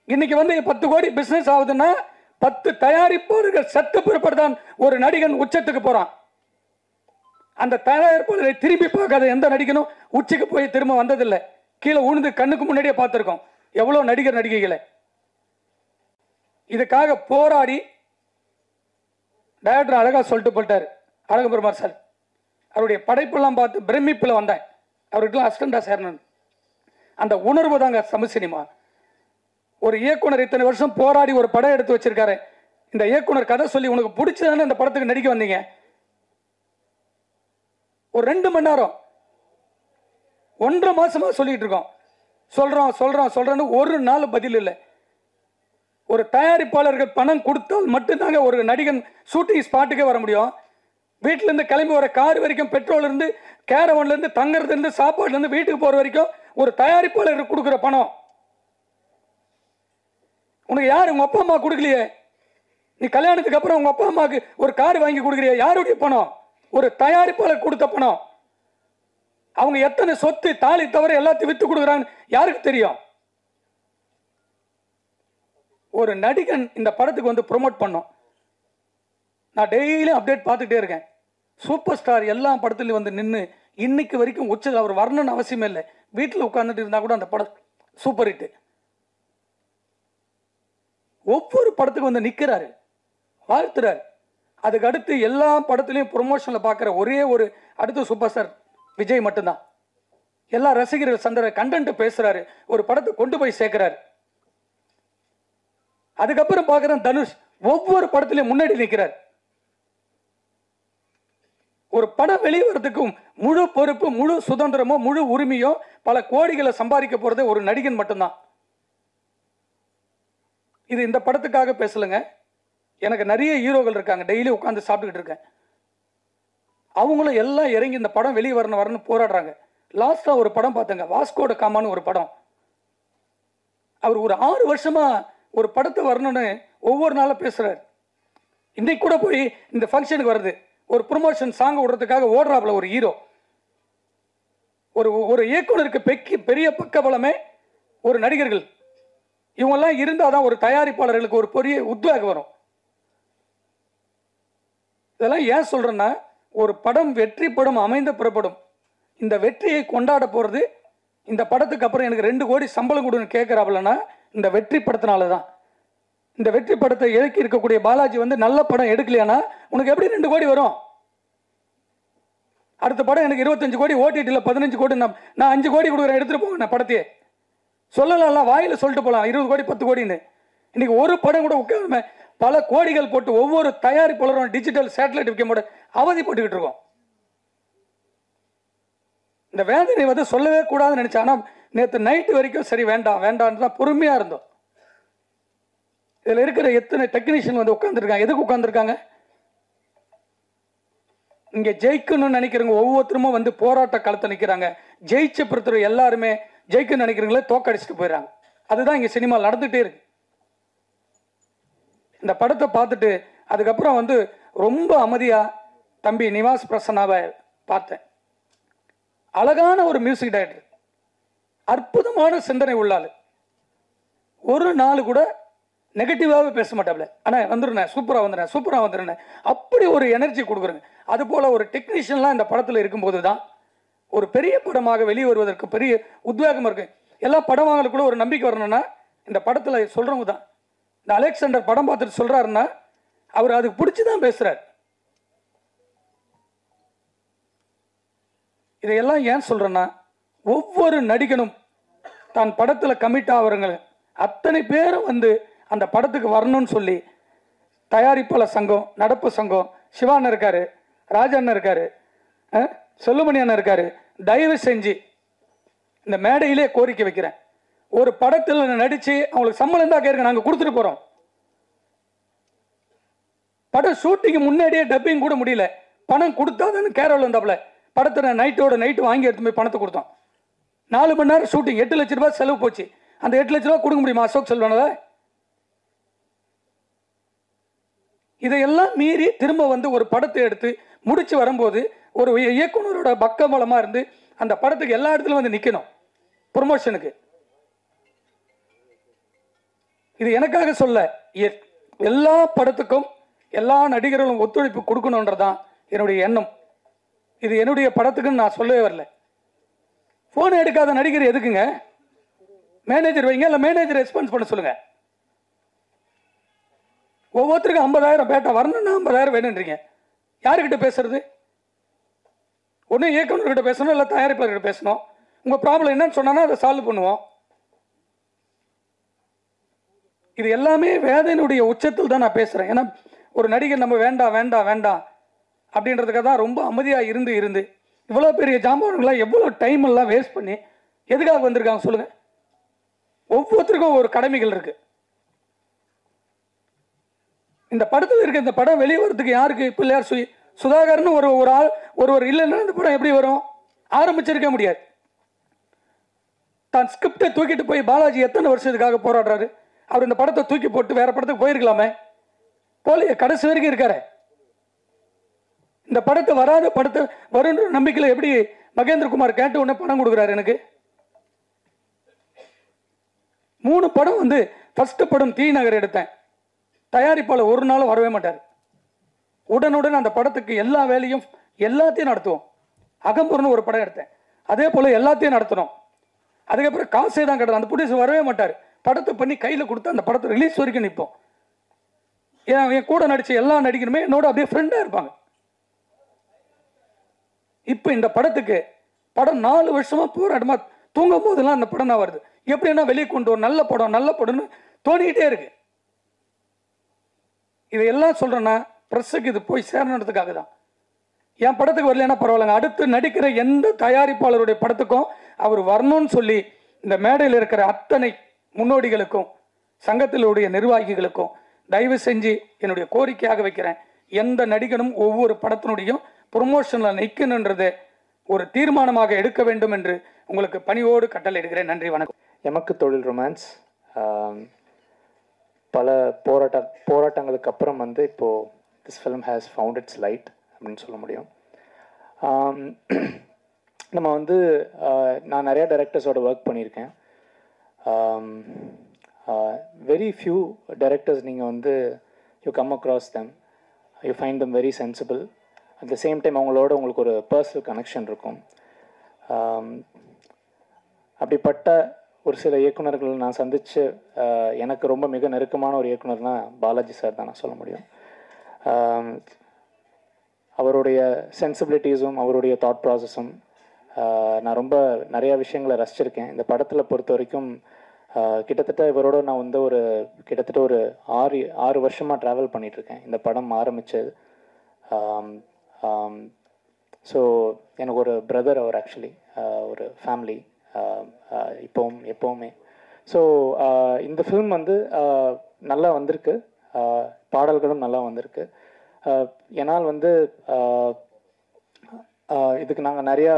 இன்னைக்கு 10 கோடி பிசினஸ் ஆகுதுன்னா 10 தயாரிப்பாளர்கள் செத்து பிறப்பதான் ஒரு நடிகன் உச்சத்துக்கு போறான். அந்த தயாரிப்பாளரை திரும்பி பார்க்காத எந்த நடிகனும் உச்சிக்கு போய் திரும்ப வந்ததில்லை. கீழே உழுந்து கண்ணுக்கு முன்னாடியே பார்த்திருக்கோம் எவ்வளவு நடிகர் நடிகைகளை. இதுக்காக போராடி டைரக்டர் அழகா சொல்லிட்டு போட்டார் அழகபெருமாள் சார். அவருடைய படைப்பெல்லாம் பார்த்து பிரமிப்பில் வந்தேன். அவருக்கெல்லாம் அசிஸ்டண்டா சேரணும். அந்த உணர்வு தாங்க தமிழ் சினிமா. ஒரு இயக்குனர் இத்தனை வருஷம் போராடி ஒரு படம் எடுத்து வச்சிருக்காரு. இந்த இயக்குனர் கதை சொல்லி உனக்கு பிடிச்சதானே இந்த படத்துக்கு நடிக்க வந்தீங்க. ஒரு 2 மணி நேரம் 1.5 மாசமா சொல்லிட்டு இருக்கோம். சொல்றோன்னு ஒரு நாள் பதில் இல்லை. ஒரு தயாரிப்பாளர்கள் பணம் கொடுத்தால் மட்டும்தாங்க ஒரு நடிகன் ஷூட்டிங் ஸ்பாட்டுக்கே வர முடியும். வீட்டில இருந்து கிளம்பி வர கார் வரைக்கும், பெட்ரோல் இருந்து, கேரவன்ல இருந்து, தங்கறதுல இருந்து, சாப்பாடுல இருந்து வீட்டுக்கு போற வரைக்கும் ஒரு தயாரிப்பாளர் கொடுக்குற பணம் உனக்கு யாரு? உங்க அப்பா அம்மா கொடுக்கலையே. நீ கல்யாணத்துக்கு அப்புறம் உங்க அப்பா அம்மாவுக்கு ஒரு கார் வாங்கி கொடுக்குறிய, யாருடைய பணம்? ஒரு தயாரிப்பாளர் கொடுத்த பணம். அவங்க எத்தனை சொத்து தாலி தவிர எல்லாத்தையும் வித்து கொடுக்குறாங்க யாருக்கு தெரியும்? ஒரு நடிகன் இந்த படத்துக்கு ப்ரொமோட் பண்ணோம். நான் டெய்லியும் அப்டேட் பார்த்துட்டே இருக்கேன். சூப்பர் ஸ்டார் எல்லா படத்துலையும் நின்று இன்னைக்கு வரைக்கும் உச்சது. அவர் வரணும்னு அவசியமே இல்லை. வீட்டில் உட்கார்ந்துட்டு இருந்தா கூட அந்த படம் சூப்பர் ஹிட். ஒவ்வொரு படத்துக்கு நிற்கிறாரு, வாழ்த்துறாரு. அதுக்கு அடுத்து எல்லா படத்துலையும் ப்ரொமோஷன்ல பார்க்குற ஒரே ஒரு அடுத்த சூப்பர் ஸ்டார் விஜய் மட்டும்தான். எல்லா ரசிகர்கள் சந்திர கண்டென்ட் பேசுறாரு, ஒரு படத்தை கொண்டு போய் சேர்க்கிறாரு. அதுக்கப்புறம் பார்க்குறேன் தனுஷ் ஒவ்வொரு படத்திலையும் முன்னாடி நிற்கிறார். ஒரு படம் வெளிவரத்துக்கும் முழு பொறுப்பு, முழு சுதந்திரமோ, முழு உரிமையோ, பல கோடிகளை சம்பாதிக்க போறதே ஒரு நடிகன் மட்டும்தான். இது இந்த படத்துக்காக பேசலங்க. எனக்கு நிறைய ஹீரோக்கள் இருக்காங்க, டெய்லி உட்காந்து சாப்பிட்டுக்கிட்டு இருக்கேன். அவங்களும் எல்லாம் இறங்கி இந்த படம் வெளியே வரணும்னு போராடுறாங்க. லாஸ்டா ஒரு படம் பார்த்தங்க, வாஸ்கோட காமான்னு ஒரு படம். அவர் ஒரு 6 வருஷமா ஒரு படத்தை வரணும்னு ஒவ்வொரு நாளும் பேசுறாரு. இன்னைக்கு கூட போய் இந்த ஃபங்க்ஷனுக்கு வருது, ஒரு ப்ரொமோஷன் சாங் விடுறதுக்காக ஓடுறாப்புல ஒரு ஹீரோ. ஒரு இயக்குனருக்கு பெரிய பக்கபலமே ஒரு நடிகர்கள். இவங்கெல்லாம் இருந்தாதான் ஒரு தயாரிப்பாளர்களுக்கு ஒரு பெரிய உத்வேகம் வரும். இதெல்லாம் ஏன் சொல்றேன்னா, ஒரு படம் வெற்றி படம் அமைந்த புறப்படும். இந்த வெற்றியை கொண்டாட போறது, இந்த படத்துக்கு அப்புறம் எனக்கு 2 கோடி சம்பளம் கொடுன்னு கேட்கிறாப்புலன்னா இந்த வெற்றி படத்தினால தான். இந்த வெற்றி படத்தை இயக்கி இருக்கக்கூடிய பாலாஜி நல்ல படம் எடுக்கலையானா உனக்கு எப்படி 2 கோடி வரும்? அடுத்த படம் எனக்கு 25 கோடி, ஓடிடியில் 15 கோடி, நான் 5 கோடி கொடுக்குறேன், எடுத்துட்டு போங்க நான் படத்தையே. சொல்லலாம், வாயில சொல்லிட்டு போகலாம் 20 கோடி 10 கோடின்னு. இன்னைக்கு ஒரு படம் கூட உட்கார்ந்து பல கோடிகள் போட்டு ஒவ்வொரு தயாரிப்பாளரும் டிஜிட்டல் சேட்டலைட் விற்கும் போது அவதிப்பட்டுக்கிட்டு இருக்கோம். இந்த வேதனை சொல்லவே கூடாதுன்னு நினைச்சேன். ஆனா நேற்று நைட்டு வரைக்கும் சரி வேண்டாம் வேண்டான்னு தான் பொறுமையா இருந்தோம். இதுல இருக்கிற எத்தனை டெக்னீஷியன் உட்கார்ந்துருக்காங்க. எதுக்கு உட்கார்ந்துருக்காங்க? இங்க ஜெயிக்கணும்னு நினைக்கிறவங்க ஒவ்வொருத்தரும் போராட்ட களத்தை நிற்கிறாங்க. ஜெயிச்ச பொறுத்தவரை எல்லாருமே ஜெயிக்கணும்னு நினைக்கிறவங்களே தோக்கடிச்சுட்டு போயிடறாங்க. அதுதான் இங்க சினிமா நடந்துட்டே இருக்கு. இந்த படத்தை பார்த்துட்டு அதுக்கப்புறம் ரொம்ப அமைதியா தம்பி நிவாஸ் பிரசன்னாவை பார்த்தேன். அழகான ஒரு மியூசிக் டைரக்டர், அற்புதமான சிந்தனை உள்ளாள். ஒரு நாள் கூட நெகட்டிவாகவே பேச மாட்டாப்ல. ஆனால் வந்துடுறேன், சூப்பராக வந்துடுறேன், அப்படி ஒரு எனர்ஜி கொடுக்குறேங்க. அதுபோல் ஒரு டெக்னீஷியன்லாம் இந்த படத்தில் இருக்கும்போது தான் ஒரு பெரிய படமாக வெளியே வருவதற்கு பெரிய உத்வேகம் இருக்கு. எல்லா படம் வாங்கலுக்குள்ள ஒரு நம்பிக்கை வரணும்னா இந்த படத்தில் சொல்கிறவங்க தான். இந்த அலெக்சாண்டர் படம் பார்த்துட்டு சொல்கிறாருன்னா அவர் அதுக்கு பிடிச்சி தான் பேசுகிறார். இதையெல்லாம் ஏன் சொல்கிறேன்னா, ஒவ்வொரு நடிகனும் தான் படத்தில் கமிட் ஆகிறவங்க அத்தனை பேரும் வந்து அந்த படத்துக்கு வரணும்னு சொல்லி தயாரிப்பாளர் சங்கம், நடப்பு சங்கம், சிவாண்ணன் இருக்காரு, ராஜண்ணன் இருக்காரு, செல்லுமணி அண்ணன் இருக்காரு, தயவு செஞ்சு இந்த மேடையிலே கோரிக்கை வைக்கிறேன். ஒரு படத்தில் நடித்து அவங்களுக்கு சம்பளம் தான் கேட்க நாங்கள் கொடுத்துட்டு போகிறோம். படம் ஷூட்டிங்கு முன்னாடியே டப்பிங் கூட முடியல, பணம் கொடுத்தாதான்னு கேரள வந்தாப்புல. படத்தை நைட்டோட நைட்டு வாங்கி எடுத்து போய் பணத்தை கொடுத்தோம். 4 மணி நேரம் ஷூட்டிங், 8 லட்ச ரூபாய் செலவு போச்சு. அந்த 8 லட்ச ரூபா கொடுக்க முடியுமா அசோக் செல்வனால? இதையெல்லாம் மீறி திரும்ப வந்து ஒரு படத்தை எடுத்து முடிச்சு வரும்போது ஒரு இயக்குனரோட பக்கபலமா இருந்து அந்த படத்துக்கு எல்லா இடத்துலையும் வந்து நிற்கணும் ப்ரொமோஷனுக்கு. இது எனக்காக சொல்ல, எல்லா படத்துக்கும் எல்லா நடிகர்களும் ஒத்துழைப்பு கொடுக்கணுன்றதான் என்னுடைய எண்ணம். இது என்னுடைய படத்துக்குன்னு நான் சொல்லவே வரல. போன் எடுக்காத நடிகர் எதுக்குங்க? மேனேஜர் வைங்க, இல்லை மேனேஜர் ரெஸ்பான்ஸ் பண்ண சொல்லுங்க. ஒவ்வொருத்தருக்கும் 50,000 பேட்டா வரணும்னா 50,000 வேணுன்றீங்க. யாருக்கிட்ட பேசுறது? ஒன்று இயக்குநர்கிட்ட பேசணும், இல்லை தயாரிப்பாளர்கிட்ட பேசணும். உங்கள் ப்ராப்ளம் என்னன்னு சொன்னா அதை சால்வ் பண்ணுவோம். இது எல்லாமே வேதனையுடைய உச்சத்தில் தான் நான் பேசுகிறேன். ஏன்னா ஒரு நடிகர் நம்ம வேண்டாம் வேண்டாம் வேண்டாம் அப்படின்றதுக்காக தான் ரொம்ப அமைதியாக இருந்து இவ்வளோ பெரிய ஜாம்பவான்களாம் எவ்வளோ டைம் எல்லாம் வேஸ்ட் பண்ணி எதுக்காக வந்திருக்காங்க சொல்லுங்க. ஒவ்வொருத்தருக்கும் ஒரு கடமைகள் இருக்கு. இந்த படத்தில் இருக்க இந்த படம் வெளியே வரதுக்கு யாருக்கு பிள்ளையார் சுதாகர்னு ஒரு ஆள் ஒருவர் இல்லைன்னா இந்த படம் எப்படி வரும்? ஆரம்பிச்சிருக்க முடியாது. தான் ஸ்கிரிப்டை தூக்கிட்டு போய் பாலாஜி எத்தனை வருஷத்துக்காக போராடுறாரு. அவர் இந்த படத்தை தூக்கி போட்டு வேற படத்துக்கு போயிருக்கலாமே, போலிய கடைசி வரைக்கும் இருக்காரு. இந்த படத்தை வராத படத்தை வருன்ற நம்பிக்கையில் எப்படி மகேந்திரகுமார் கேட்டு உடனே பணம் கொடுக்குறாரு எனக்கு? 3 படம் வந்து ஃபர்ஸ்ட் படம் தீ நகர் எடுத்தேன். தயாரிப்பாளர் ஒரு நாளும் வரவே மாட்டார். உடனுடன் அந்த படத்துக்கு எல்லா வேலையும் எல்லாத்தையும் நடத்துவோம். அகம்பூர்னு ஒரு படம் எடுத்தேன், அதே போல எல்லாத்தையும் நடத்தணும். அதுக்கப்புறம் காசே தான் கிடையாது. அந்த ப்ரொடியூசர் வரவே மாட்டார். படத்தை பண்ணி கையில் கொடுத்து அந்த படத்தை ரிலீஸ் வரைக்கும் நிற்போம். என் கூட நடித்த எல்லா நடிகருமே என்னோட அப்படியே ஃப்ரெண்டாக இருப்பாங்க. இப்போ இந்த படத்துக்கு படம் 4 வருஷமா போராட்டமா தூங்கும் போதெல்லாம் அந்த படம் தான் வருது. எப்படின்னா வெளியே கொண்டு ஒரு நல்ல படம்னு தோணிக்கிட்டே இருக்கு. இதையெல்லாம் சொல்றேன்னா ப்ரெஸ்ஸுக்கு இது போய் சேரணுன்றதுக்காக தான். என் படத்துக்கு வரலன்னா பரவாயில்லைங்க, அடுத்து நடிக்கிற எந்த தயாரிப்பாளருடைய படத்துக்கும் அவர் வரணும்னு சொல்லி இந்த மேடையில் இருக்கிற அத்தனை முன்னோடிகளுக்கும் சங்கத்திலுடைய நிர்வாகிகளுக்கும் தயவு செஞ்சு என்னுடைய கோரிக்கையாக வைக்கிறேன். எந்த நடிகனும் ஒவ்வொரு படத்தினுடையும் ப்ரொமோஷனில் நிற்கணுன்றதை ஒரு தீர்மானமாக எடுக்க வேண்டும் என்று உங்களுக்கு பணிவோடு கட்டளை எடுக்கிறேன். நன்றி, வணக்கம். எமக்கு தொழில் ரொமான்ஸ் பல போராட்டங்களுக்கு அப்புறம் வந்து இப்போது this film has found it's light அப்படின்னு சொல்ல முடியும். நம்ம வந்து நான் நிறையா டைரக்டர்ஸோட ஒர்க் பண்ணியிருக்கேன். வெரி ஃபியூ டைரக்டர்ஸ் நீங்கள் வந்து you come across them, you find them very sensible. At the same time அவங்களோட உங்களுக்கு ஒரு பர்சனல் கனெக்ஷன் இருக்கும். அப்படிப்பட்ட ஒரு சில இயக்குனர்கள் நான் சந்தித்து எனக்கு ரொம்ப மிக நெருக்கமான ஒரு இயக்குனர்னால் பாலாஜி சார் தான் நான் சொல்ல முடியும். அவருடைய சென்சிபிலிட்டிஸும் அவருடைய தாட் ப்ராசஸும் நான் ரொம்ப நிறையா விஷயங்களை ரசிச்சிருக்கேன். இந்த படத்தில் பொறுத்த வரைக்கும் கிட்டத்தட்ட இவரோட நான் வந்து கிட்டத்தட்ட ஒரு 6 வருஷமாக ட்ராவல் பண்ணிகிட்ருக்கேன் இந்த படம் ஆரம்பித்தது. ஸோ எனக்கு ஒரு பிரதர் அவர், ஆக்சுவலி ஒரு ஃபேமிலி எப்போவுமே. ஸோ இந்த ஃபிலிம் வந்து நல்லா வந்திருக்கு, பாடல்களும் நல்லா வந்திருக்கு. ஏன்னால் வந்து இதுக்கு நாங்கள் நிறையா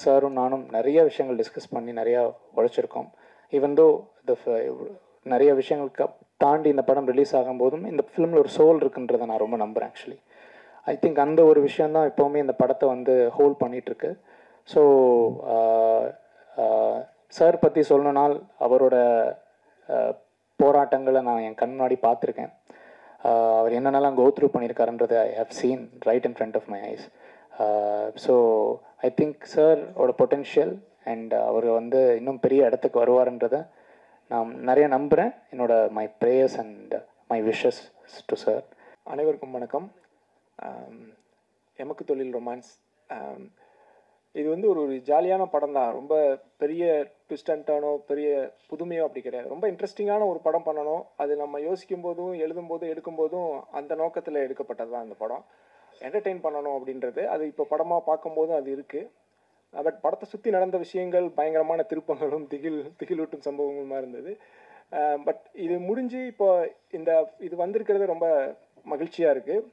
சாரும் நானும் நிறைய விஷயங்கள் டிஸ்கஸ் பண்ணி நிறையா உழைச்சிருக்கோம். ஈவன் தோ நிறைய விஷயங்களுக்கு தாண்டி இந்த படம் ரிலீஸ் ஆகும்போதும் இந்த ஃபிலிமில் ஒரு சோல் இருக்குன்றதை நான் ரொம்ப நம்புகிறேன். ஆக்சுவலி ஐ திங்க் அந்த ஒரு விஷயந்தான் எப்போவுமே இந்த படத்தை வந்து ஹோல்ட் பண்ணிகிட்ருக்கு. ஸோ சார் பற்றி சொல்லணுனால் அவரோட போராட்டங்களை நான் என் கண் முன்னாடி பார்த்துருக்கேன். அவர் என்னென்னலாம் கோ த்ரூ பண்ணியிருக்காருன்றதை I have seen right in front of my eyes. So I think சாரோட பொட்டென்ஷியல் அண்ட் அவர் வந்து இன்னும் பெரிய இடத்துக்கு வருவார்ன்றதை நான் நிறைய நம்புகிறேன். என்னோட my prayers and my wishes to sir. அனைவருக்கும் வணக்கம். எமக்கு தொழில் ரொமான்ஸ் இது வந்து ஒரு ஜாலியான படம் தான். ரொம்ப பெரிய ட்விஸ்ட் அண்ட் டர்னோ பெரிய புதுமையோ அப்படி கிடையாது. ரொம்ப இன்ட்ரெஸ்டிங்கான ஒரு படம் பண்ணணும். அது நம்ம யோசிக்கும் போதும் எழுதும்போதும் எடுக்கும்போதும் அந்த நோக்கத்தில் எடுக்கப்பட்டது தான் அந்த படம். என்டர்டெயின் பண்ணணும் அப்படின்றது அது இப்போ படமாக பார்க்கும்போதும் அது இருக்குது. பட் படத்தை சுற்றி நடந்த விஷயங்கள் பயங்கரமான திருப்பங்களும் திகிலூட்டும் சம்பவங்களுமா இருந்தது. பட் இது முடிஞ்சு இப்போ இது வந்திருக்கிறது ரொம்ப மகிழ்ச்சியாக இருக்குது.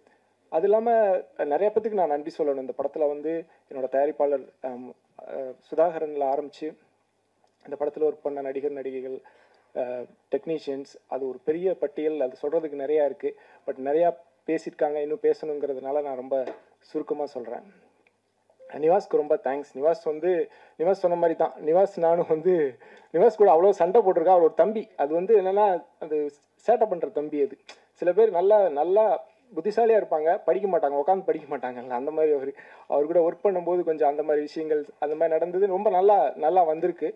அது இல்லாமல் நிறைய பேத்துக்கு நான் நன்றி சொல்லணும். இந்த படத்தில் வந்து என்னோடய தயாரிப்பாளர் சுதாகரனில் ஆரம்பித்து இந்த படத்தில் ஒர்க் பண்ண நடிகர் நடிகைகள் டெக்னீஷியன்ஸ் அது ஒரு பெரிய பட்டியல். அது சொல்கிறதுக்கு நிறையா இருக்குது. பட் நிறையா பேசியிருக்காங்க, இன்னும் பேசணுங்கிறதுனால நான் ரொம்ப சுருக்கமாக சொல்கிறேன். நிவாஸ்க்கு ரொம்ப தேங்க்ஸ். நிவாஸ் சொன்ன மாதிரி தான். நிவாஸ் கூட அவ்வளோ சண்டை போட்டிருக்கா. அவர் ஒரு தம்பி. அது வந்து என்னென்னா அது சேட்டை பண்ணுற தம்பி. அது சில பேர் நல்லா புத்திசாலியாக இருப்பாங்க, படிக்க மாட்டாங்க, உட்காந்து படிக்க மாட்டாங்கல்ல, அந்த மாதிரி அவர் கூட ஒர்க் பண்ணும்போது கொஞ்சம் அந்த மாதிரி விஷயங்கள் அந்த மாதிரி நடந்தது. ரொம்ப நல்லா வந்திருக்கு.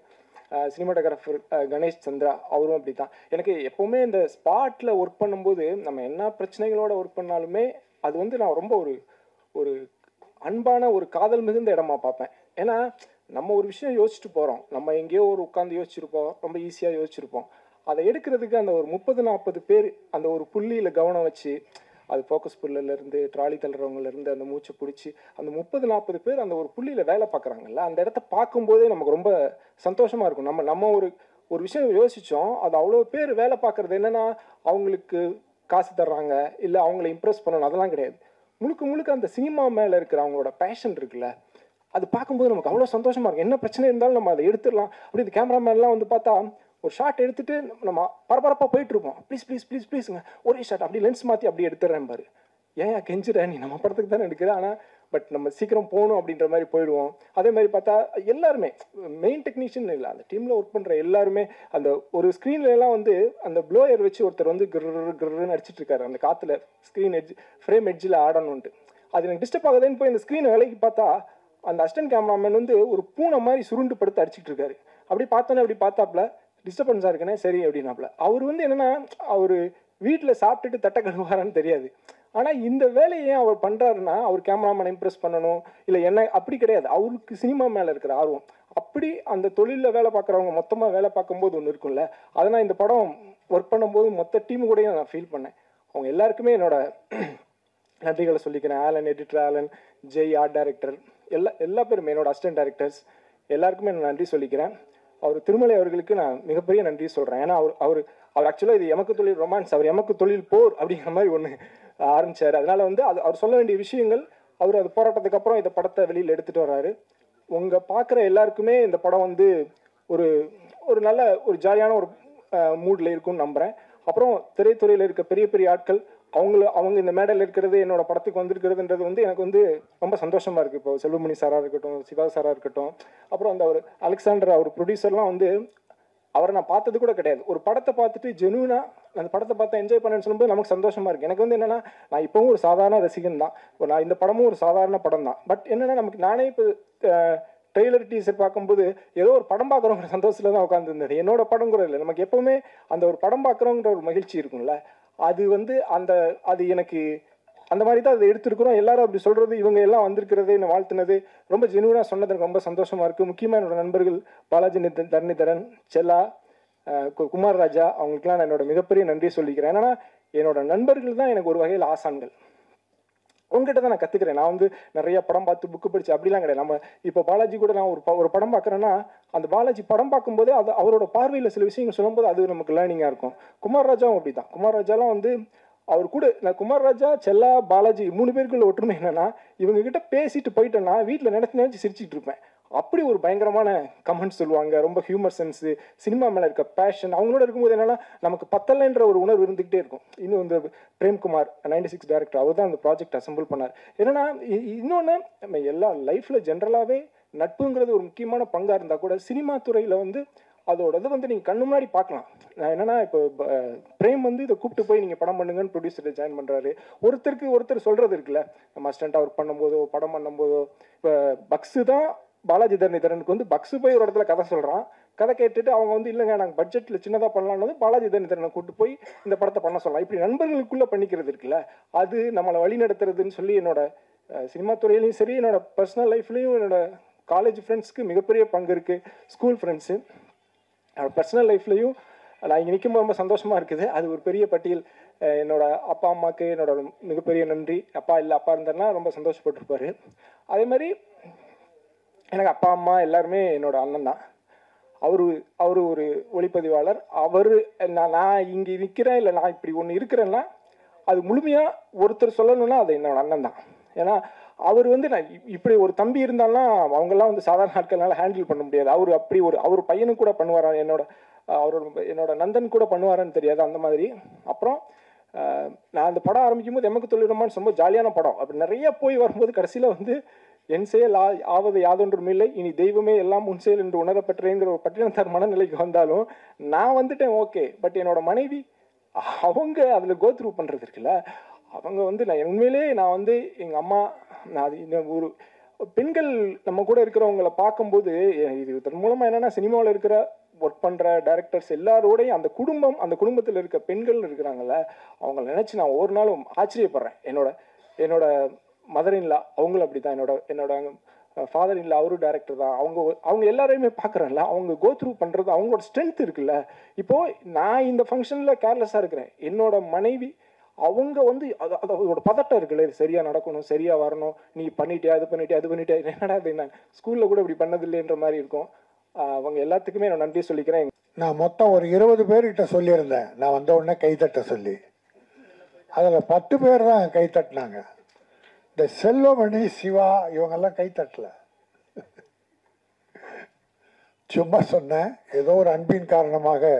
சினிமாட்டோகிராஃபர் கணேஷ் சந்திரா அவரும் அப்படி தான். எனக்கு எப்போவுமே இந்த ஸ்பாட்டில் ஒர்க் பண்ணும்போது நம்ம என்ன பிரச்சனைகளோடு ஒர்க் பண்ணாலுமே அது வந்து நான் ரொம்ப ஒரு அன்பான ஒரு காதல் மிகுந்த இடமா பார்ப்பேன். ஏன்னா நம்ம ஒரு விஷயம் யோசிச்சுட்டு போகிறோம், நம்ம எங்கேயோ உட்காந்து யோசிச்சிருப்போம், ரொம்ப ஈஸியாக யோசிச்சிருப்போம். அதை எடுக்கிறதுக்கு அந்த ஒரு 30-40 பேர் அந்த ஒரு புள்ளியில் கவனம் வச்சு அது ஃபோக்கஸ் புல்லிலேருந்து ட்ராலி தள்ளுறவங்கலேருந்து அந்த மூச்சை பிடிச்சி அந்த 30-40 பேர் அந்த ஒரு புள்ளியில் வேலை பார்க்குறாங்கல்ல, அந்த இடத்த பார்க்கும்போதே நமக்கு ரொம்ப சந்தோஷமாக இருக்கும். நம்ம ஒரு விஷயம் யோசித்தோம், அது அவ்வளோ பேர் வேலை பார்க்குறது என்னென்னா அவங்களுக்கு காசு தர்றாங்க இல்லை அவங்கள இம்ப்ரெஸ் பண்ணணும், அதெல்லாம் கிடையாது. முழுக்க அந்த சினிமா மேலே இருக்கிற அவங்களோட பேஷன் இருக்குல்ல, அது பார்க்கும்போது நமக்கு அவ்வளோ சந்தோஷமாக இருக்கும். என்ன பிரச்சனை இருந்தாலும் நம்ம அதை எடுத்துடலாம். அப்படி இந்த கேமராமேன்லாம் வந்து பார்த்தா ஒரு ஷாட் எடுத்துகிட்டு நம்ம பரபரப்பாக போயிட்டுருப்போம். ப்ளீஸுங்க ஒரே ஷாட் அப்படி லென்ஸ் மாற்றி அப்படி எடுத்துடுறேன் பாரு. ஏன் கெஞ்சுறேன், நீ நம்ம படத்துக்கு தானே எடுக்கிறேன், ஆனால் பட் நம்ம சீக்கிரம் போகணும் அப்படின்ற மாதிரி போயிடுவோம். அதே மாதிரி பார்த்தா எல்லாருமே மெயின் டெக்னீஷியன் இல்லை, அந்த டீமில் ஒர்க் பண்ணுற எல்லாருமே அந்த ஒரு ஸ்க்ரீன்லாம் வந்து அந்த ப்ளோயர் வச்சு ஒருத்தர் வந்து கிருன்னு அடிச்சிட்டு இருக்காரு அந்த காற்றுல ஸ்க்ரீன் ஃப்ரேம் எட்ஜில் ஆடணுன்ட்டு. அது எனக்கு டிஸ்டர்ப் ஆகுதுன்னு போய் அந்த ஸ்க்ரீனை விலைக்கு பார்த்தா அந்த அசிஸ்டன்ட் கேமராமேன் வந்து ஒரு பூனை மாதிரி சுருண்டு படுத்து அடிச்சிட்டு இருக்காரு. அப்படி பார்த்தாப்புல டிஸ்டர்பன்ஸாக இருக்குன்னே சரி அப்படின்னாப்புல. அவர் வந்து என்னென்னா அவர் வீட்டில் சாப்பிட்டுட்டு தட்டை கழுவாரான்னு தெரியாது. ஆனால் இந்த வேலையை அவர் பண்ணுறாருன்னா அவர் கேமராமேனை இம்ப்ரெஸ் பண்ணணும் இல்லை என்ன அப்படி கிடையாது. அவருக்கு சினிமா மேலே இருக்கிற ஆர்வம். அப்படி அந்த தொழிலில் வேலை பார்க்குறவங்க மொத்தமாக வேலை பார்க்கும்போது ஒன்று இருக்கும்ல, அதை நான் இந்த படம் ஒர்க் பண்ணும்போது மொத்த டீமு கூடயும் நான் ஃபீல் பண்ணேன். அவங்க எல்லாருக்குமே என்னோட நன்றிகளை சொல்லிக்கிறேன். Alan, editor Alan, Jai, art director, எல்லா பேருமே என்னோட அசிஸ்டன்ட் டைரக்டர்ஸ் எல்லாருக்குமே நான் நன்றி சொல்லிக்கிறேன். அவர் திருமலை அவர்களுக்கு நான் மிகப்பெரிய நன்றி சொல்கிறேன். ஏன்னா அவர் ஆக்சுவலாக இது எமக்கு தொழில் ரொமான்ஸ், அவர் எமக்கு தொழில் போர் அப்படிங்கிற மாதிரி ஒன்று ஆரம்பித்தார். அதனால் வந்து அவர் சொல்ல வேண்டிய விஷயங்கள் அவர் அது போராட்டத்துக்கு அப்புறம் இந்த படத்தை வெளியில் எடுத்துகிட்டு வர்றாரு. உங்கள் பார்க்குற எல்லாருக்குமே இந்த படம் வந்து ஒரு நல்ல ஒரு ஜாலியான ஒரு மூடில் இருக்கும்னு நம்புகிறேன். அப்புறம் திரைத்துறையில் இருக்க பெரிய ஆட்கள் அவங்க இந்த மேடையில் இருக்கிறது என்னோட படத்துக்கு வந்திருக்கிறதுன்றது வந்து எனக்கு வந்து ரொம்ப சந்தோஷமாக இருக்குது. இப்போ செல்வமணி சாராக இருக்கட்டும், சிவா சாராக இருக்கட்டும், அப்புறம் அந்த ஒரு அலெக்சாண்டர் அவர் ப்ரொடியூசர்லாம் வந்து அவரை நான் பார்த்தது கூட கிடையாது. ஒரு படத்தை பார்த்துட்டு ஜெனுவனாக அந்த படத்தை பார்த்து என்ஜாய் பண்ணேன்னு சொல்லும்போது நமக்கு சந்தோஷமாக இருக்குது. எனக்கு வந்து என்னென்னா நான் இப்போவும் ஒரு சாதாரண ரசிகன் தான். நான் இந்த படமும் ஒரு சாதாரண படம் தான். பட் என்னென்னா நமக்கு நானே இப்போ ட்ரெய்லர் டீசர் பார்க்கும்போது ஏதோ ஒரு படம் பார்க்குறவங்க சந்தோஷத்தில் தான் உட்காந்துருந்தது. என்னோட படம் கூட இல்லை, நமக்கு எப்போவுமே அந்த ஒரு படம் பார்க்குறோங்கிற ஒரு மகிழ்ச்சி இருக்கும்ல, அது வந்து அது எனக்கு அந்த மாதிரி தான் அதை எடுத்துருக்குறோம். எல்லாரும் அப்படி சொல்கிறது, இவங்க எல்லாம் வந்திருக்கிறது, என்னை வாழ்த்துனது, ரொம்ப ஜெனுவனாக சொன்னது எனக்கு ரொம்ப சந்தோஷமாக இருக்குது. முக்கியமாக என்னோட நண்பர்கள் பாலாஜி தரணிதரன், செல்லா, குமார் ராஜா, அவங்களுக்குலாம் நான் என்னோட மிகப்பெரிய நன்றி சொல்லிக்கிறேன். ஏன்னா என்னோட நண்பர்கள் தான் எனக்கு ஒரு வகையில் ஆசான்கள். உங்ககிட்ட தான் நான் கற்றுக்கிறேன். நான் வந்து நிறைய படம் பார்த்து புக்கு படித்து அப்படிலாம் கிடையாது. நம்ம இப்போ பாலாஜி கூட நான் ஒரு படம் பார்க்குறேன்னா அந்த பாலாஜி படம் பார்க்கும்போதே அது அவரோட பார்வையில் சில விஷயங்கள் சொல்லும்போது அது நமக்கு லேர்னிங்காக இருக்கும். குமார் ராஜாவும் அப்படி தான். குமார் ராஜாலாம் வந்து அவர் கூட நான் குமார் ராஜா, செல்லா, பாலாஜி 3 பேருக்குள்ள ஒற்றுமை என்னன்னா, இவங்ககிட்ட பேசிட்டு போயிட்டேன்னா வீட்டில் நினச்சி சிரிச்சிட்டு இருப்பேன். அப்படி ஒரு பயங்கரமான கமெண்ட்ஸ் சொல்லுவாங்க. ரொம்ப ஹியூமர் சென்ஸு, சினிமா மேலே இருக்க பேஷன், அவங்களோட இருக்கும்போது என்னென்னா நமக்கு பத்தலைன்ற ஒரு உணர்வு இருந்துக்கிட்டே இருக்கும். இன்னும் இந்த பிரேம்குமார் 96 டேரக்டர், அவர் தான் அந்த ப்ராஜெக்ட் அசம்பிள் பண்ணார். என்னென்னா இன்னொன்று, நம்ம எல்லா லைஃப்பில் ஜென்ரலாகவே நட்புங்கிறது ஒரு முக்கியமான பங்காக இருந்தால் கூட சினிமா துறையில் வந்து அதோட இது வந்து நீங்கள் கண்ணு முன்னாடி பார்க்கலாம். என்னென்னா இப்போ பிரேம் வந்து இதை கூப்பிட்டு போய் நீங்கள் படம் பண்ணுங்கன்னு ப்ரொடியூசரை ஜாயின் பண்ணுறாரு. ஒருத்தருக்கு ஒருத்தர் சொல்கிறது இருக்குல்ல, நம்ம அசிஸ்டண்ட்டாக ஒர்க் பண்ணும்போதோ படம் பண்ணும்போதோ. இப்போ பக்ஸு தான் பாலாஜி தரணிதரனுக்கு வந்து பக்ஸு போய் ஒரு இடத்துல கதை சொல்கிறான். கதை கேட்டுட்டு அவங்க வந்து இல்லைங்க நாங்கள் பட்ஜெட்டில் சின்னதாக பண்ணலான்னு பாலாஜி தரணிதரனை கூப்பிட்டு போய் இந்த படத்தை பண்ண சொல்லலாம். இப்படி நண்பர்களுக்குள்ளே பண்ணிக்கிறது இருக்குல்ல, அது நம்மளை வழி நடத்துறதுன்னு சொல்லி என்னோட சினிமா துறையிலையும் சரி, என்னோட பர்சனல் லைஃப்லேயும் என்னோட காலேஜ் ஃப்ரெண்ட்ஸ்க்கு மிகப்பெரிய பங்கு இருக்குது. ஸ்கூல் ஃப்ரெண்ட்ஸு, என்னோட பர்சனல் லைஃப்லையும் நான் இங்கே நிற்கும்போது ரொம்ப சந்தோஷமாக இருக்குது. அது ஒரு பெரிய பட்டியல். என்னோட அப்பா அம்மாவுக்கு என்னோட மிகப்பெரிய நன்றி. அப்பா இல்லை, அப்பா இருந்தாருன்னா ரொம்ப சந்தோஷப்பட்டிருப்பார். அதே மாதிரி எனக்கு அப்பா அம்மா எல்லாருமே என்னோட அண்ணன் தான். அவர் ஒரு ஒளிப்பதிவாளர். நான் இங்கே நிற்கிறேன், இல்லை நான் இப்படி ஒன்று இருக்கிறேன்னா அது முழுமையாக ஒருத்தர் சொல்லணும்னா அது என்னோட அண்ணன் தான். ஏன்னா அவர் வந்து நான் இப்படி ஒரு தம்பி இருந்தாலும் அவங்கெல்லாம் வந்து சாதாரண ஆட்கள்னால ஹேண்டில் பண்ண முடியாது. அவர் பையனுக்கு கூட பண்ணுவாரா, என்னோட நந்தன் கூட பண்ணுவாரான்னு தெரியாது, அந்த மாதிரி. அப்புறம் நான் அந்த படம் ஆரம்பிக்கும் போது எமக்கு தொழிலுமான்னு ரொம்ப ஜாலியான படம். அப்படி நிறைய போய் வரும்போது கடைசியில் வந்து என் செயல் ஆவது யாதொன்றும் இல்லை, இனி தெய்வமே எல்லாம் உன் செயல் என்று உணரப்பெற்றேங்கிற ஒரு பட்டினத்தார் மனநிலைக்கு வந்தாலும் நான் வந்துட்டேன் ஓகே. பட் என்னோட மனைவி அவங்க அதில் கோத்ரூ பண்ணுறது இருக்குல்ல, அவங்க வந்து நான் வந்து எங்கள் அம்மா, நான் ஒரு பெண்கள் நம்ம கூட இருக்கிறவங்கள பார்க்கும்போது இது இதன் மூலமாக என்னென்னா சினிமாவில் இருக்கிற ஒர்க் பண்ணுற டைரக்டர்ஸ் எல்லாரோடையும் அந்த குடும்பத்தில் இருக்க பெண்கள் இருக்கிறாங்கல்ல, அவங்கள நினச்சி நான் ஒரு நாளும் ஆச்சரியப்படுறேன். என்னோட மதர் இன்லா அவங்களும் அப்படி தான், என்னோட ஃபாதர் இன்லா அவரும் டைரக்டர் தான். அவங்க எல்லாரையுமே பார்க்குறேன்ல, அவங்க கோத்ரூ பண்ணுறது அவங்களோட ஸ்ட்ரென்த் இருக்குல்ல. இப்போது நான் இந்த ஃபங்க்ஷனில் கேர்லெஸ்ஸாக இருக்கிறேன், என்னோட மனைவி அவங்க வந்து அதோட பதட்டம் இருக்குல்ல, இது சரியாக நடக்கணும், சரியாக வரணும், நீ பண்ணிட்டியா அது பண்ணிட்டியா என்னடா இது, நான் ஸ்கூலில் கூட இப்படி பண்ணதில்லைன்ற மாதிரி இருக்கும். அவங்க எல்லாத்துக்குமே நான் நன்றி சொல்லிக்கிறேன். நான் மொத்தம் ஒரு 20 பேர்கிட்ட சொல்லியிருந்தேன் நான் வந்த உடனே கைத்தட்ட சொல்லி. அதில் 10 பேர் தான் கைத்தட்டினாங்க. இந்த செல்வமணி, சிவா இவங்கெல்லாம் கைத்தட்டல. சும்மா சொன்னேன், ஏதோ ஒரு அன்பின் காரணமாக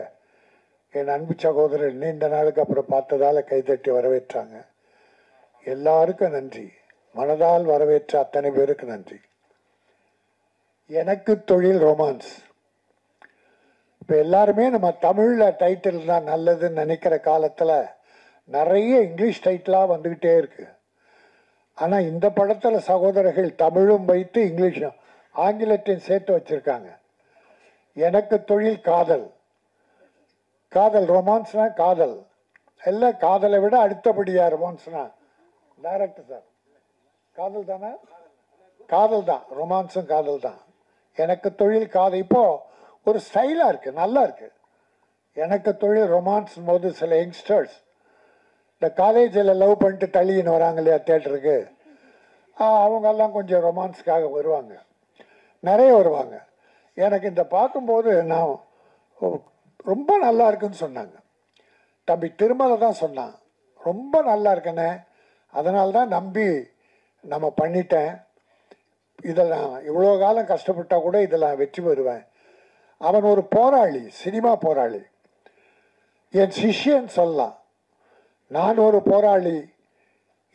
என் அன்பு சகோதரர் நீண்ட நாளுக்கு அப்புறம் பார்த்ததால கைதட்டி வரவேற்றாங்க. எல்லாருக்கும் நன்றி. மனதால் வரவேற்ற அத்தனை பேருக்கு நன்றி. எனக்கு தொழில் ரொமான்ஸ். இப்போ எல்லாருமே நம்ம தமிழில் டைட்டில் தான் நல்லதுன்னு நினைக்கிற காலத்தில் நிறைய இங்கிலீஷ் டைட்டிலாக வந்துக்கிட்டே இருக்கு. ஆனால் இந்த படத்தில் சகோதரர்கள் தமிழும் வைத்து இங்கிலீஷும் ஆங்கிலத்தையும் சேர்த்து வச்சுருக்காங்க. எனக்கு தொழில் காதல். காதல் ரொமான்ஸ்னா காதல் இல்லை, காதலை விட அடுத்தபடியா ரொமான்ஸ்னா டைரக்டர் சார் காதல் தானே? காதல் தான், ரொமான்ஸும் காதல் தான். எனக்கு தொழில் காதல் இப்போ ஒரு ஸ்டைலாக இருக்குது, நல்லா இருக்கு. எனக்கு தொழில் ரொமான்ஸ் போது சில யங்ஸ்டர்ஸ் இந்த காலேஜில் லவ் பண்ணிட்டு தள்ளின்னு வராங்க இல்லையா தேட்டருக்கு, அவங்கெல்லாம் கொஞ்சம் ரொமான்ஸ்க்காக வருவாங்க, நிறைய வருவாங்க. எனக்கு இந்த பார்க்கும்போது நான் ரொம்ப நல்லா இருக்குன்னு சொன்னாங்க. தம்பி திருமலை தான் சொன்னான், ரொம்ப நல்லா இருக்குன்னு. அதனால தான் நம்பி நம்ம பண்ணிட்டேன். இதெல்லாம் இவ்வளோ காலம் கஷ்டப்பட்டால் கூட இதில் வெற்றி பெறுவேன். அவன் ஒரு போராளி, சினிமா போராளி. என் சிஷ்யன் சொல்லலாம், நான் ஒரு போராளி.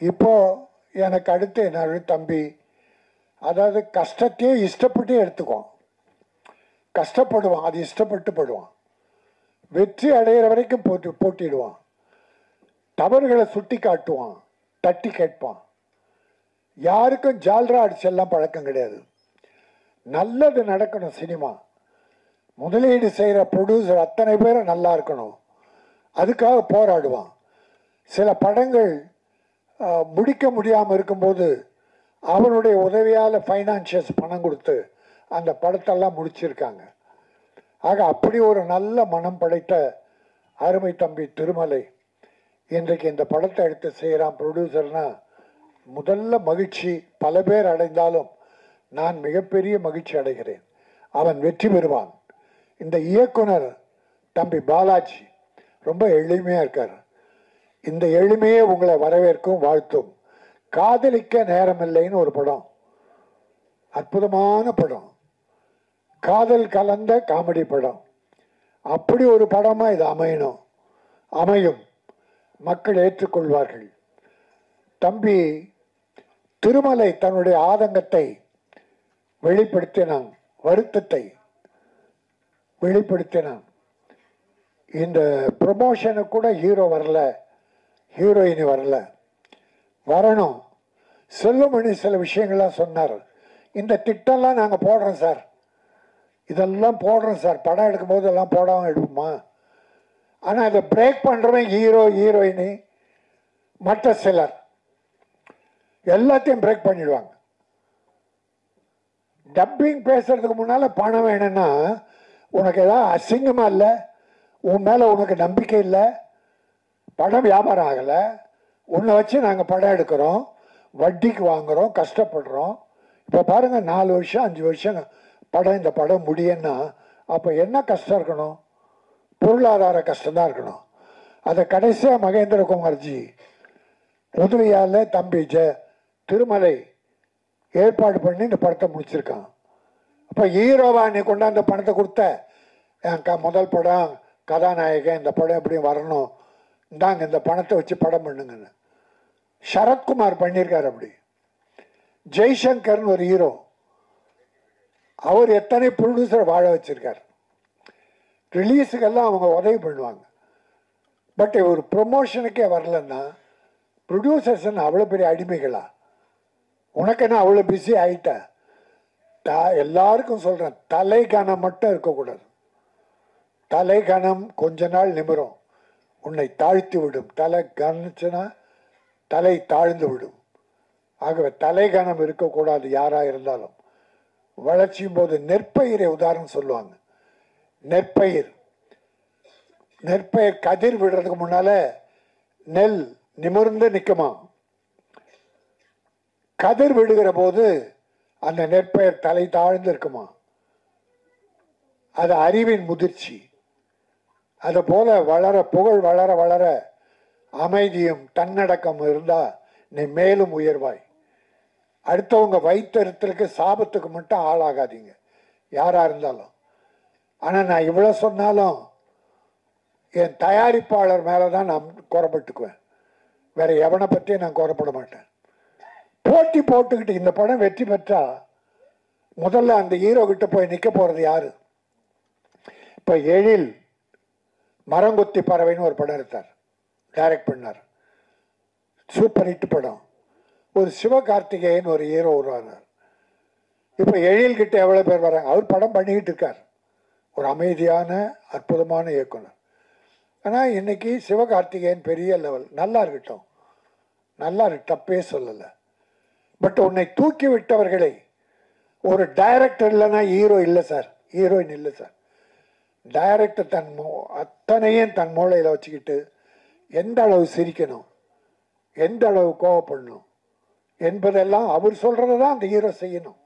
இப்போ எனக்கு அடுத்து என்னோட தம்பி, அதாவது கஷ்டத்தையே இஷ்டப்பட்டு எடுத்துக்குவான், கஷ்டப்படுவான், அது இஷ்டப்பட்டு படுவான், வெற்றி அடைகிற வரைக்கும் போட்டிடுவான், தவறுகளை சுட்டி காட்டுவான், தட்டி கேட்பான். யாருக்கும் ஜால்ரா அடிச்செல்லாம் பழக்கம் கிடையாது. நல்லது நடக்கணும். சினிமா முதலீடு செய்கிற ப்ரொடியூசர் அத்தனை பேரும் நல்லா இருக்கணும், அதுக்காக போராடுவான். சில படங்கள் முடிக்க முடியாமல் இருக்கும்போது அவனுடைய உதவியால் ஃபைனான்சியர்ஸ் பணம் கொடுத்து அந்த படத்தெல்லாம் முடிச்சிருக்காங்க. ஆக அப்படி ஒரு நல்ல மனம் படைத்த அருமை தம்பி திருமலை இன்றைக்கு இந்த படத்தை எடுத்து செய்கிறான் ப்ரொடியூசர்னா முதல்ல மகிழ்ச்சி. பல பேர் அடைந்தாலும் நான் மிகப்பெரிய மகிழ்ச்சி அடைகிறேன். அவன் வெற்றி பெறுவான். இந்த இயக்குனர் தம்பி பாலாஜி ரொம்ப எளிமையாக இருக்கார். இந்த எளிமையே உங்களை வரவேற்கும், வாழ்த்தும். காதலிக்க நேரமில்லைன்னு ஒரு படம், அற்புதமான படம். காதல் கலந்த காமெடி படம். அப்படி ஒரு படமாக இது அமையும், மக்கள் ஏற்றுக்கொள்வார்கள். தம்பி திருமலை தன்னுடைய ஆதங்கத்தை வெளிப்படுத்தினான், வருத்தத்தை வெளிப்படுத்தினான். இந்த ப்ரொமோஷனுக்கு கூட ஹீரோ வரல, ஹீரோயினி வரல, வரணும். செல்லுமணி சில விஷயங்கள்லாம் சொன்னார். இந்த திட்டம்லாம் நாங்கள் போடுறோம் சார், இதெல்லாம் போடுறோம் சார், படம் எடுக்கும் போது எல்லாம் போடாமல் எடுப்போமா? ஆனால் அதை பிரேக் பண்ணுறவன் ஹீரோ, ஹீரோயினி, மற்ற சிலர் எல்லாத்தையும் பிரேக் பண்ணிடுவாங்க. டப்பிங் பேசுறதுக்கு முன்னால் பணம் வேணும்னா உனக்கு ஏதாவது அசிங்கமாக இல்லை, உன் மேலே உனக்கு நம்பிக்கை இல்லை, படம் வியாபாரம் ஆகலை, உன்னை வச்சு நாங்கள் படம் எடுக்கிறோம், வட்டிக்கு வாங்குகிறோம், கஷ்டப்படுறோம். இப்போ பாருங்கள் 4 வருஷம் 5 வருஷம் படம், இந்த படம் முடியும்னா அப்போ என்ன கஷ்டம் இருக்கணும்? பொருளாதார கஷ்டம்தான் இருக்கணும். அதை கடைசியாக மகேந்திரகுமார்ஜி உதவியால் தம்பி திருமலை ஏற்பாடு பண்ணி இந்த படத்தை முடிச்சிருக்கான். அப்போ ஹீரோவா நீ கொண்டாந்த பணத்தை கொடுத்த, என் முதல் படம் கதாநாயகன், இந்த படம் எப்படி வரணும், இந்தாங்க இந்த பணத்தை வச்சு படம் பண்ணுங்கன்னு சரத்குமார் பண்ணியிருக்கார். அப்படி ஜெய்சங்கர்னு ஒரு ஹீரோ, அவர் எத்தனை ப்ரொடியூசர் வாழ வச்சிருக்கார். ரிலீஸுக்கெல்லாம் அவங்க உதவி பண்ணுவாங்க. பட் ஒரு ப்ரொமோஷனுக்கே வரலன்னா ப்ரொடியூசர்ஸ் அவ்வளோ பெரிய அடிமைகளா? உனக்கு என்ன அவ்வளோ பிஸி ஆகிட்ட? எல்லாருக்கும் சொல்கிறேன், தலை கனம் மட்டும் இருக்கக்கூடாது. தலை கனம் கொஞ்ச நாள் நிமிரும், உன்னை தாழ்த்தி விடும். தலை கனிச்சுன்னா தலை தாழ்ந்து விடும். ஆகவே தலை கனம் இருக்கக்கூடாது யாராக இருந்தாலும். வளர்ச்சியும் போது நெற்பயிரை உதாரணம் சொல்லுவாங்க. நெற்பயிர் கதிர் விடுறதுக்கு முன்னால நெல் நிமிர்ந்து நிற்குமா? கதிர் விடுகிற போது அந்த நெற்பயிர் தலை தாழ்ந்து இருக்குமா? அது அறிவின் முதிர்ச்சி. அது போல வளர புகழ் வளர வளர அமைதியும் தன்னடக்கம் இருந்தா நீ மேலும் உயர்வாய். அடுத்தவங்க வைத்தறித்தலுக்கு சாபத்துக்கு மட்டும் ஆளாகாதீங்க யாரா இருந்தாலும். ஆனா நான் இவ்வளவு சொன்னாலும் என் தயாரிப்பாளர் மேலதான் நான் குறைப்பட்டுக்குவேன், வேற எவனை பற்றியும் நான் குறைப்பட மாட்டேன். போட்டி போட்டுக்கிட்டு இந்த படம் வெற்றி பெற்றா முதல்ல அந்த ஹீரோ கிட்ட போய் நிக்க போறது யாரு? இப்ப எழில் மரங்கொத்தி பறவைன்னு ஒரு படம் எடுத்தார், டைரக்ட் பண்ணார், சூப்பர் ஹிட் படம். ஒரு சிவகார்த்திகேயன் ஒரு ஹீரோ உருவானார். இப்ப எழில் கிட்ட எவ்வளவு பேர் வராங்க? அவர் படம் பண்ணிக்கிட்டு இருக்கார், ஒரு அமைதியான அற்புதமான இயக்குனர். ஆனா இன்னைக்கு சிவகார்த்திகேயன் பெரிய லெவல், நல்லா இருக்கட்டும், நல்லா தப்பே சொல்லல. பட் உன்னை தூக்கி விட்டவர்களை, ஒரு டைரக்டர் இல்லைன்னா ஹீரோ இல்லை சார், ஹீரோயின் இல்லை சார். டைரக்டர் அத்தனையும் தன் மூளையில் வச்சுக்கிட்டு எந்த அளவு சிரிக்கணும், எந்த அளவு கோவப்படணும் என்பதெல்லாம் அவர் சொல்றதான் அந்த ஹீரோ செய்யணும்.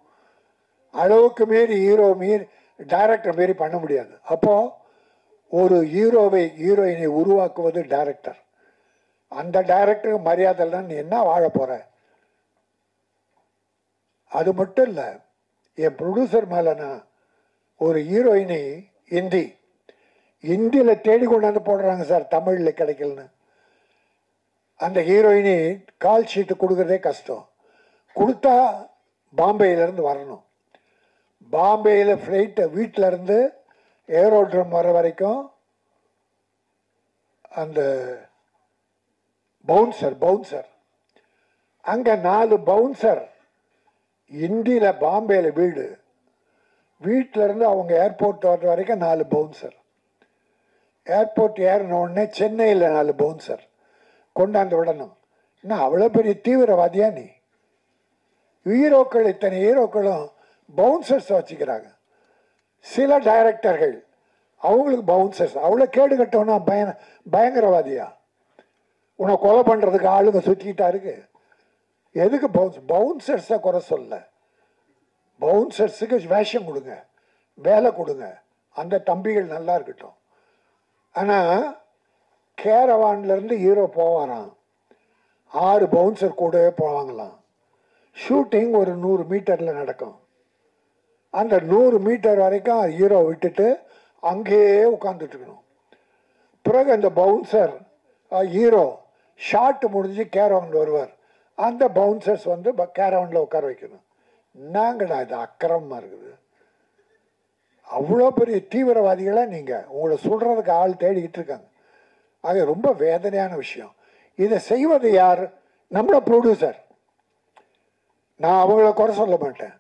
அளவுக்கு மீறி டைரக்டர் மீறி பண்ண முடியாது. அப்போ ஒரு ஹீரோயினை உருவாக்குவது டைரக்டர். அந்த டைரக்டருக்கு மரியாதை தான் நீ என்ன வாழ போற? அது மட்டும் இல்லை, என் ப்ரொடியூசர் மேலனா ஒரு ஹீரோயினை இந்தியில் தேடி கொண்டாந்து போடுறாங்க சார், தமிழில் கிடைக்கலன்னு. அந்த ஹீரோயினி கால் ஷீட்டு கொடுக்கறதே கஷ்டம். கொடுத்தா பாம்பேயிலேருந்து வரணும், பாம்பேயில் ஃப்ளைட்டை வீட்டில் இருந்து ஏரோட்ரம் வர வரைக்கும் அந்த பவுன்சர் அங்கே 4 பவுன்சர் இந்தியில் பாம்பேயில் வீட்டில் இருந்து அவங்க ஏர்போர்ட் வர்ற வரைக்கும் 4 பவுன்சர். ஏர்போர்ட் ஏறின உடனே சென்னையில் 4 பவுன்சர் கொண்டாந்து விடணும். இன்னும் அவ்வளோ பெரிய தீவிரவாதியா நீ? ஹீரோக்கள், இத்தனை ஹீரோக்களும் பவுன்சர்ஸ் வச்சுக்கிறாங்க. சில டைரக்டர்கள் அவங்களுக்கு பவுன்சர்ஸ், அவ்வளோ கேடு கட்டவனா பயங்கரவாதியா? உன்னை கொலை பண்ணுறதுக்கு ஆளுங்க சுற்றிக்கிட்டா இருக்கு. எதுக்கு பவுன்சர்ஸை குறை சொல்ல? பவுன்சர்ஸுக்கு வேஷம் கொடுங்க, வேலை கொடுங்க, அந்த தம்பிகள் நல்லா இருக்கட்டும். ஆனால் கேரவான்லேருந்து ஹீரோ போவாராம், 6 பவுன்சர் கூடவே போவாங்களாம். ஷூட்டிங் ஒரு 100 மீட்டரில் நடக்கும். அந்த 100 மீட்டர் வரைக்கும் ஹீரோ விட்டுட்டு அங்கேயே உட்காந்துட்டு இருக்கணும். பிறகு அந்த பவுன்சர் ஹீரோ ஷார்ட் முடிஞ்சு கேரவுண்ட் வருவார், அந்த பவுன்சர்ஸ் வந்து கேரவுண்டில் உட்கார வைக்கணும். என்னங்கடா இது அக்கிரமமாக இருக்குது. அவ்வளோ பெரிய தீவிரவாதிகளை நீங்கள் உங்களை சொல்கிறதுக்கு ஆள் தேடிக்கிட்டு இருக்காங்க. ஆக ரொம்ப வேதனையான விஷயம். இதை செய்வது யார்? நம்மளோட ப்ரொடியூசர். நான் அவங்கள குறை சொல்ல மாட்டேன்,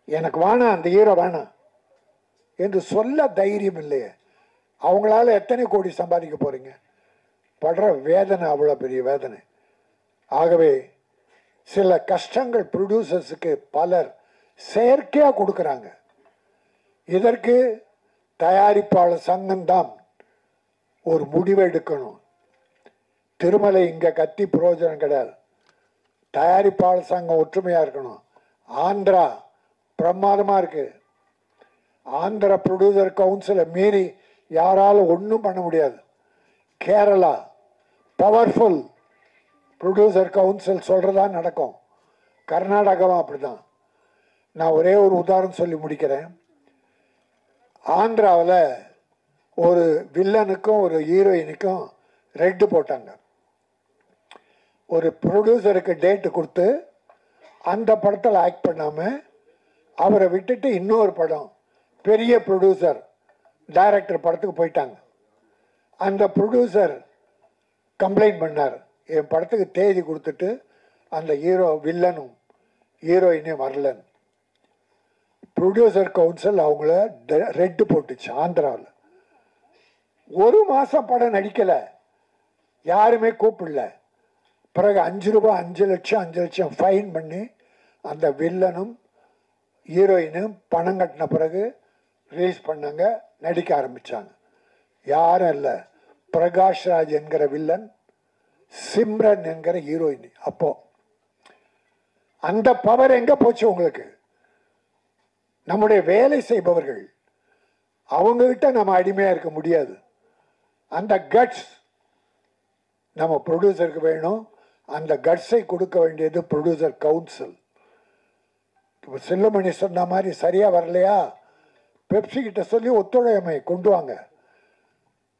எனக்கு வேணாம் அந்த ஹீரோ வேணாம் என்று சொல்ல தைரியம் இல்லையே. அவங்களால எத்தனை கோடி சம்பாதிக்க போகிறீங்க? படுற வேதனை அவ்வளோ பெரிய வேதனை. ஆகவே சில கஷ்டங்கள் ப்ரொடியூசர்ஸுக்கு பலர் செயற்கையாக கொடுக்குறாங்க. இதற்கு தயாரிப்பாளர் சங்கம்தான் ஒரு முடிவு எடுக்கணும். திருமலை இங்கே கத்தி பிரயோஜனம் கிடையாது. தயாரிப்பாளர் சங்கம் ஒற்றுமையாக இருக்கணும். ஆந்திரா பிரமாதமாக இருக்குது. ஆந்திரா ப்ரொடியூசர் கவுன்சிலை மீறி யாராலும் ஒன்றும் பண்ண முடியாது. கேரளா பவர்ஃபுல் ப்ரொடியூசர் கவுன்சில் சொல்கிறதா நடக்கும். கர்நாடகாவும் அப்படி தான். நான் ஒரே ஒரு உதாரணம் சொல்லி முடிக்கிறேன். ஆந்திராவில் ஒரு வில்லனுக்கும் ஒரு ஹீரோயினுக்கும் ரெட்டு போட்டாங்க. ஒரு ப்ரொடியூசருக்கு டேட்டு கொடுத்து அந்த படத்தில் ஆக்ட் பண்ணாமல் அவரை விட்டுட்டு இன்னொரு படம் பெரிய ப்ரொடியூசர் டைரக்டர் படத்துக்கு போயிட்டாங்க. அந்த ப்ரொடியூசர் கம்ப்ளைண்ட் பண்ணார், என் படத்துக்கு தேதி கொடுத்துட்டு அந்த ஹீரோ வில்லனும் ஹீரோயினே வரலன்னு. ப்ரொடியூசர் கவுன்சில் அவங்கள ரெட்டு போட்டுச்சு ஆந்திராவில். ஒரு மாதம் படம் நடிக்கலை, யாருமே கூப்பிடல. பிறகு 5 ரூபாய் 5 லட்சம் ஃபைன் பண்ணி அந்த வில்லனும் ஹீரோயினும் பணம் கட்டின பிறகு ரிலீஸ் பண்ணாங்க, நடிக்க ஆரம்பித்தாங்க. யாரும் இல்லை, பிரகாஷ் ராஜ் என்கிற வில்லன், சிம்ரன் என்கிற ஹீரோயின். அப்போ அந்த பவர் எங்கே போச்சு உங்களுக்கு? நம்முடைய வேலை செய்பவர்கள் அவங்ககிட்ட நம்ம அடிமையாக இருக்க முடியாது. அந்த கட்ஸ் நம்ம ப்ரொடியூசருக்கு வேணும். அந்த கட்ஸை கொடுக்க வேண்டியது ப்ரொடியூசர் கவுன்சில். இப்போ செல்லுமணி சொன்ன மாதிரி சரியாக வரலையா, பெப்சி கிட்ட சொல்லி ஒத்துழைமை கொண்டு வாங்க.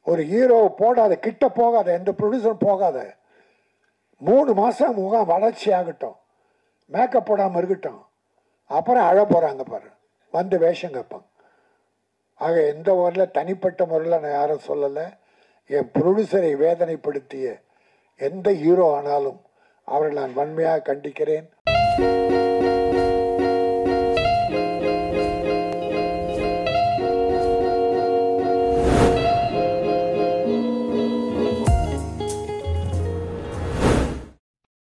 ஒரு ஹீரோ போடாத, கிட்ட போகாத, எந்த ப்ரொடியூசரும் போகாத. 3 மாதம் முகம் வளர்ச்சி ஆகட்டும், மேக்கப் போடாமல் இருக்கட்டும், அப்புறம் அழ போகிறாங்க பாரு, வந்து வேஷம் கேட்பாங்க. ஆக எந்த முறையில் தனிப்பட்ட முறையில் நான் யாரும் சொல்லலை. என் ப்ரொடியூசரை வேதனைப்படுத்திய எந்த ஹீரோ ஆனாலும் அவரை நான் வன்மையாக கண்டிக்கிறேன்.